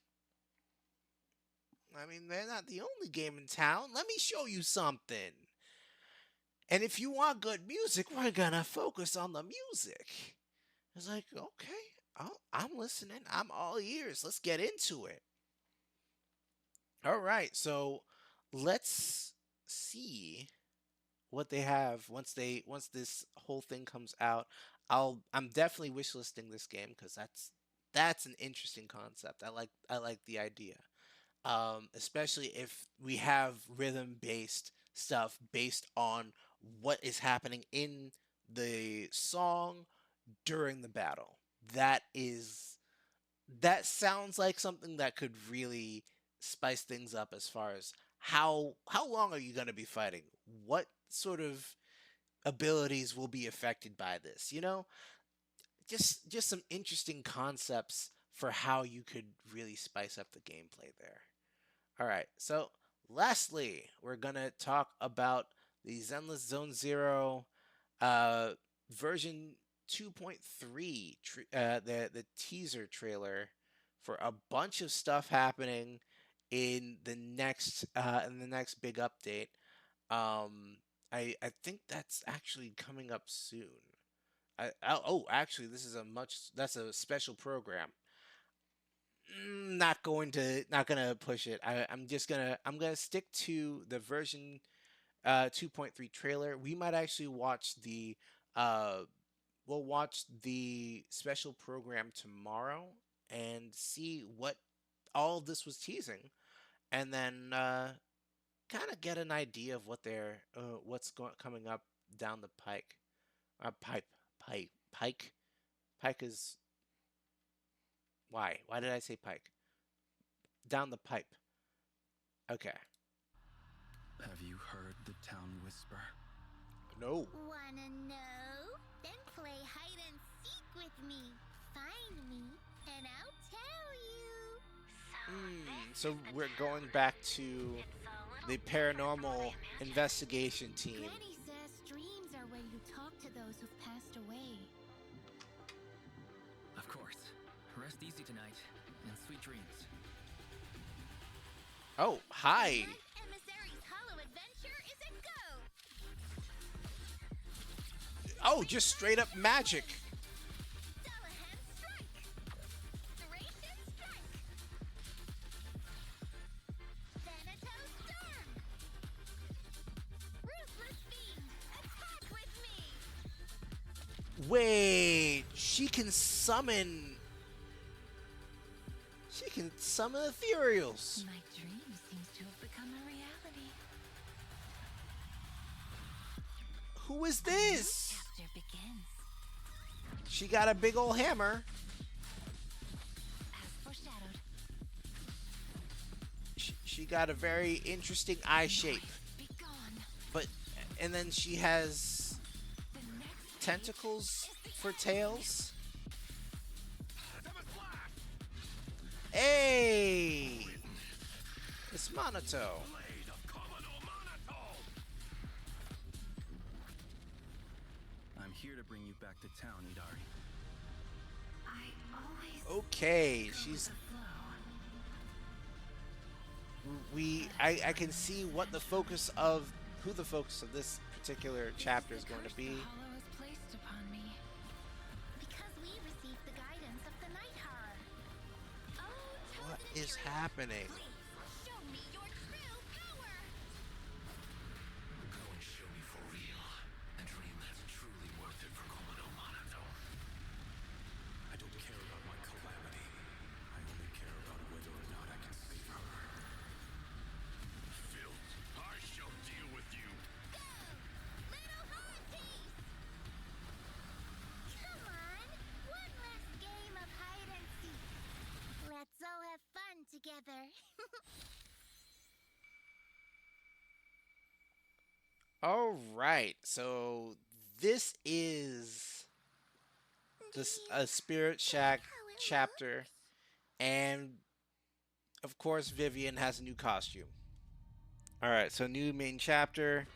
I mean, they're not the only game in town. Let me show you something. And if you want good music, we're gonna focus on the music. It's like, okay, I'm listening. I'm all ears. Let's get into it. All right, so let's see what they have once this whole thing comes out. I'm definitely wishlisting this game because that's an interesting concept. I like the idea, especially if we have rhythm-based stuff based on what is happening in the song during the battle. That sounds like something that could really spice things up as far as how long are you going to be fighting? What sort of abilities will be affected by this? You know, just some interesting concepts for how you could really spice up the gameplay there. All right, so lastly, we're going to talk about the Zenless Zone Zero version 2.3, the teaser trailer for a bunch of stuff happening in the next big update. I think that's actually coming up soon. Actually, that's a special program. Not gonna push it. I'm gonna stick to the version 2.3 trailer. We might actually watch we'll watch the special program tomorrow and see what all of this was teasing, and then kind of get an idea of what what's coming up down the pike. Pike is Why? Why did I say pike? Down the pipe. Okay. Have you heard the town whisper? No. Wanna know? Then play hide and seek with me. Find me, and I'll tell you. So we're going back to the paranormal investigation team. Granny says dreams are when you talk to those who've passed away. Of course. Rest easy tonight, and sweet dreams. Oh, hi. Emissary's Hollow Adventure is a go. Oh, just straight up magic. Dullahan strike. Thracian strike. Thanatos storm. Ruthless fiend, attack with me. Wait, she can summon. She can summon ethereals. My dream seems to have become a reality. Who is this? Chapter begins. She got a big old hammer. As foreshadowed. She got a very interesting eye shape. But and then she has tentacles for tails. Hey! It's Monato. I'm here to bring you back to town, Idari. Okay, she's. I can see what the focus of who the focus of this particular chapter is going to be. Hollow is placed upon me. Because we received the guidance of the Night Horror. Oh, What is happening? show me your true power. Go and show me for real. A dream that's truly worth it for Komodo Monato. I don't care about my calamity. I only care about whether or not I can save her. Filth, I shall deal with you. Little heart piece. Come on, one last game of hide and seek. Let's all have fun together. All right, so this is a Spirit Shack chapter, and of course Vivian has a new costume. All right, so new main chapter,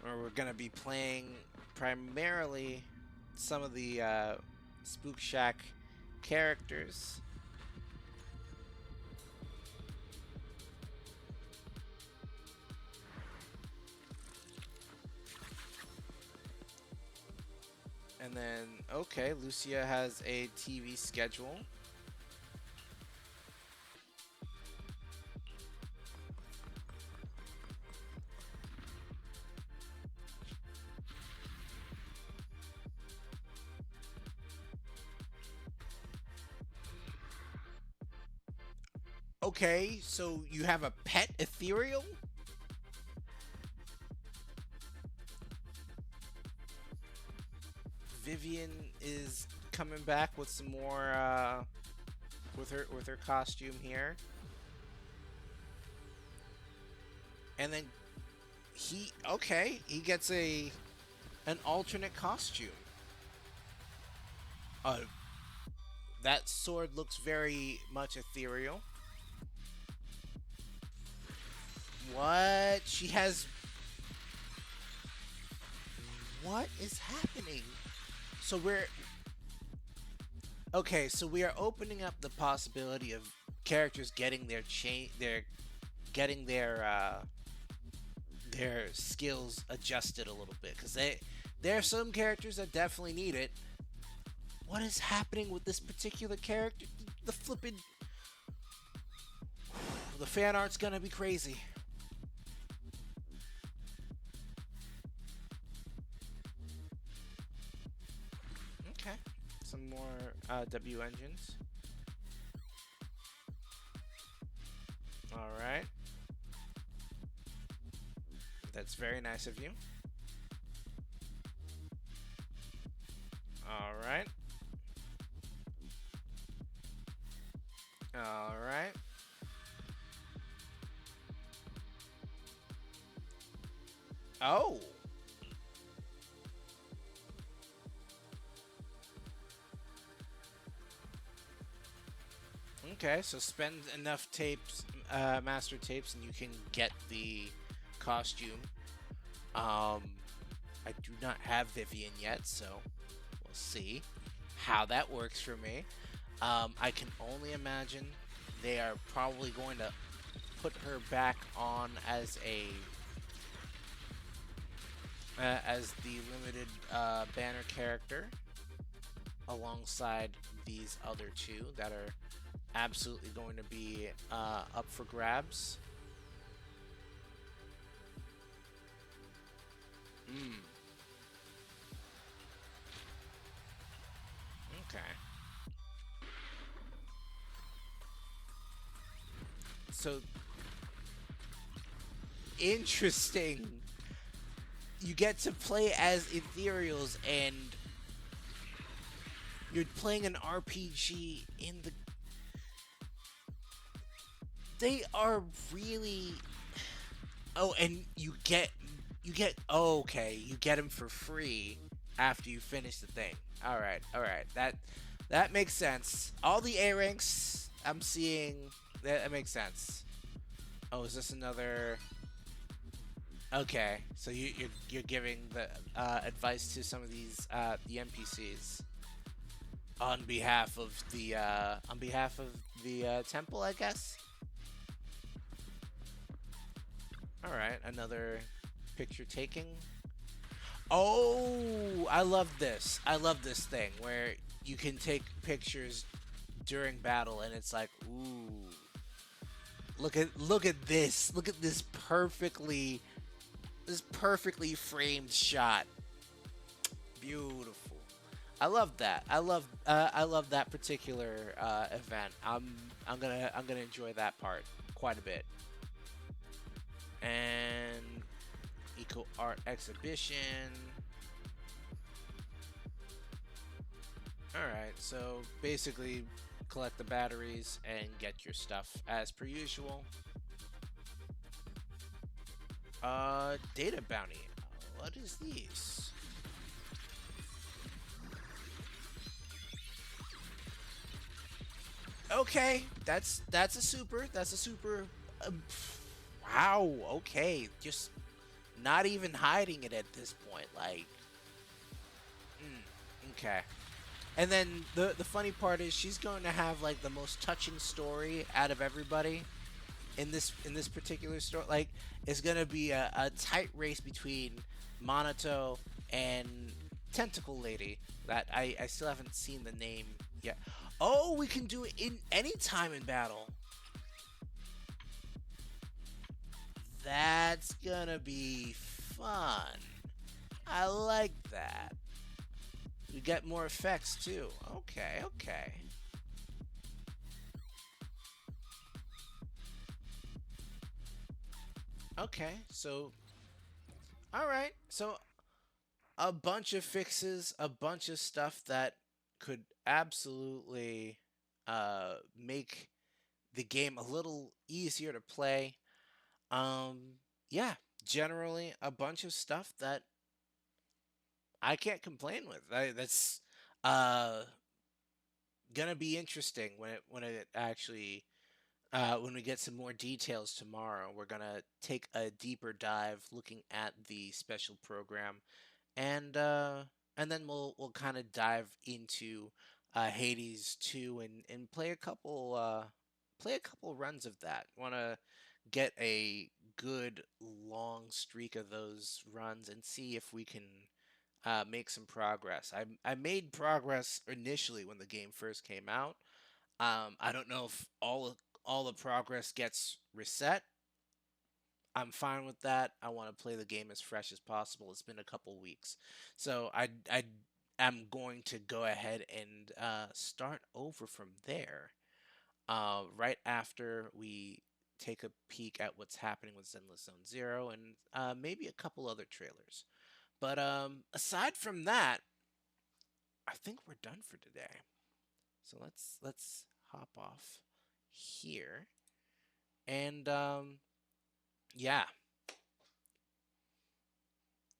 where we're gonna be playing primarily some of the Spook Shack characters. And then, okay, Lucia has a TV schedule. Okay, so you have a pet ethereal? Vivian is coming back with some more with her costume here. And then he gets an alternate costume. That sword looks very much ethereal. What? She has... What is happening? So we're... Okay, so we are opening up the possibility of characters getting their their skills adjusted a little bit, because there are some characters that definitely need it. What is happening with this particular character? The flippin'... The fan art's gonna be crazy. Okay, some more W engines. Alright. That's very nice of you. Alright. All right. Oh. Okay, so spend enough tapes, master tapes, and you can get the costume. I do not have Vivian yet, so we'll see how that works for me. I can only imagine they are probably going to put her back on as the limited banner character alongside these other two that are absolutely going to be up for grabs. Okay. So interesting. You get to play as Ethereals, and you're playing an RPG in the... They are really... Oh, and you get... Oh, okay, you get them for free after you finish the thing. All right. That makes sense. All the A ranks I'm seeing, that makes sense. Oh, is this another... Okay, so you're giving the advice to some of these the NPCs on behalf of the temple, I guess. All right, another picture taking. Oh, I love this. I love this thing where you can take pictures during battle, and it's like, ooh, look at this. Look at this perfectly framed shot. Beautiful. I love that. I love that particular event. I'm gonna enjoy that part quite a bit. And Eco Art Exhibition. Alright, so basically collect the batteries and get your stuff as per usual. Data bounty. What is these? Okay, that's a super. Wow. Okay, just not even hiding it at this point. Like, okay. And then the funny part is she's going to have like the most touching story out of everybody in this particular story. Like, it's gonna be a tight race between Monato and Tentacle Lady that I still haven't seen the name yet. Oh, we can do it in any time in battle. That's gonna be fun. I like that. We get more effects too. Okay. Okay, so... Alright, so... A bunch of fixes, a bunch of stuff that could absolutely make the game a little easier to play. Yeah, generally a bunch of stuff that I can't complain with. That's gonna be interesting when it actually when we get some more details tomorrow. We're gonna take a deeper dive looking at the special program, and then we'll kind of dive into Hades 2 and play a couple runs of that. Want to get a good long streak of those runs and see if we can make some progress. I made progress initially when the game first came out. I don't know if all the progress gets reset. I'm fine with that. I want to play the game as fresh as possible. It's been a couple weeks, so I am going to go ahead and start over from there. Right after we take a peek at what's happening with Zenless Zone Zero and maybe a couple other trailers. But aside from that, I think we're done for today. So let's hop off here. And yeah,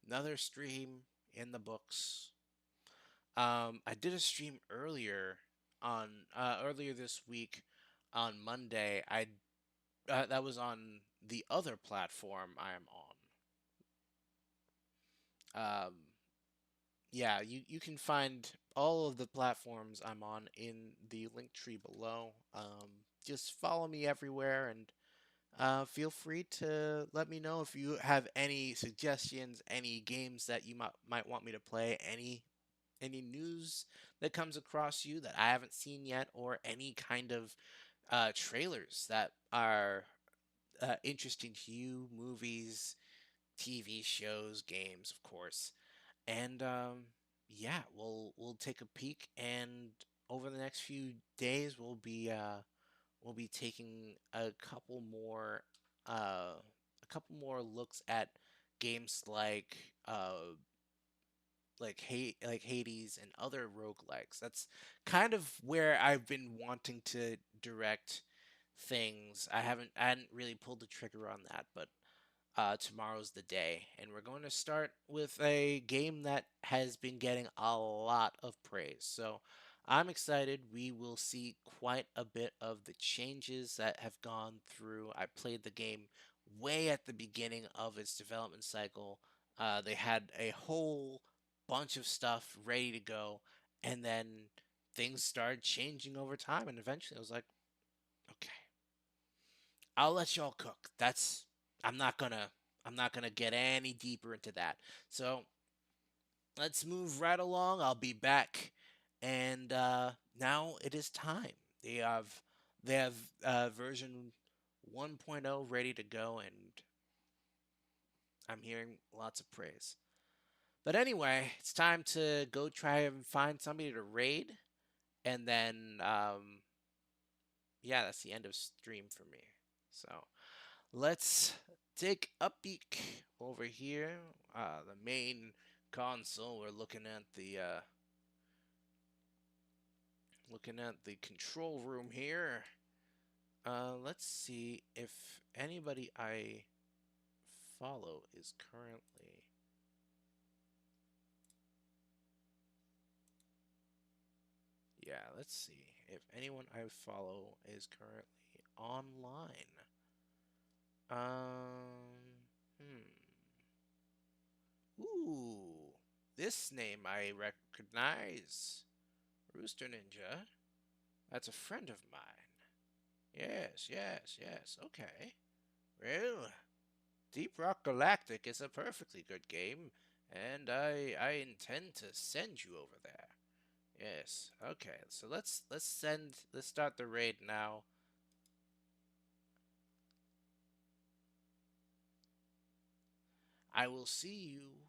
another stream in the books. I did a stream earlier this week on Monday. That was on the other platform I am on. Yeah, you can find all of the platforms I'm on in the link tree below. Just follow me everywhere, and feel free to let me know if you have any suggestions, any games that you might want me to play, any news that comes across you that I haven't seen yet, or any kind of trailers that are interesting to you, movies, TV shows, games, of course. And yeah, we'll take a peek, and over the next few days we'll be taking a couple more looks at games like Hades and other roguelikes. That's kind of where I've been wanting to direct things. I hadn't really pulled the trigger on that, but tomorrow's the day, and we're going to start with a game that has been getting a lot of praise. So I'm excited. We will see quite a bit of the changes that have gone through. I played the game way at the beginning of its development cycle. They had a whole bunch of stuff ready to go, and then things started changing over time, and eventually I was like, okay, I'll let y'all cook. I'm not gonna get any deeper into that. So let's move right along. I'll be back, and now it is time. They have version 1.0 ready to go, and I'm hearing lots of praise. But anyway, it's time to go try and find somebody to raid, and then yeah, that's the end of stream for me. So let's take a peek over here. The main console. We're looking at the control room here. Let's see if anybody I follow is currently. Yeah, let's see if anyone I follow is currently online. Ooh, this name I recognize. Rooster Ninja. That's a friend of mine. Yes. Okay. Well, Deep Rock Galactic is a perfectly good game, and I intend to send you over there. Yes. Okay. So let's start the raid now. I will see you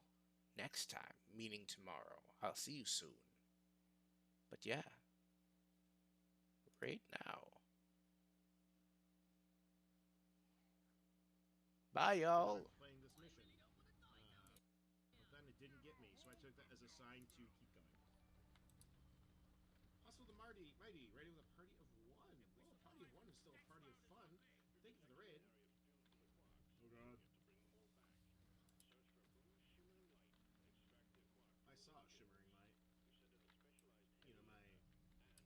next time, meaning tomorrow. I'll see you soon. But yeah, raid now. Bye, y'all. Playing this mission. But then it didn't get me, so I took that as a sign to keep going. Also, the Mighty, raiding with a party of one. Well, a party of one is still a party of fun. Thank you for the raid. Oh god. I saw a shimmering light. You know,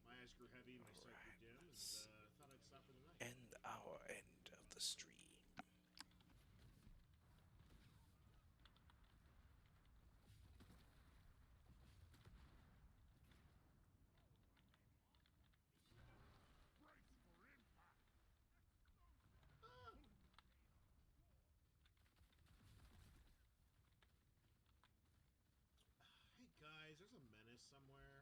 my eyes grew heavy, my sight grew dim, and thought I'd stop for the night. And our end of the stream. Hey guys, there's a menace somewhere.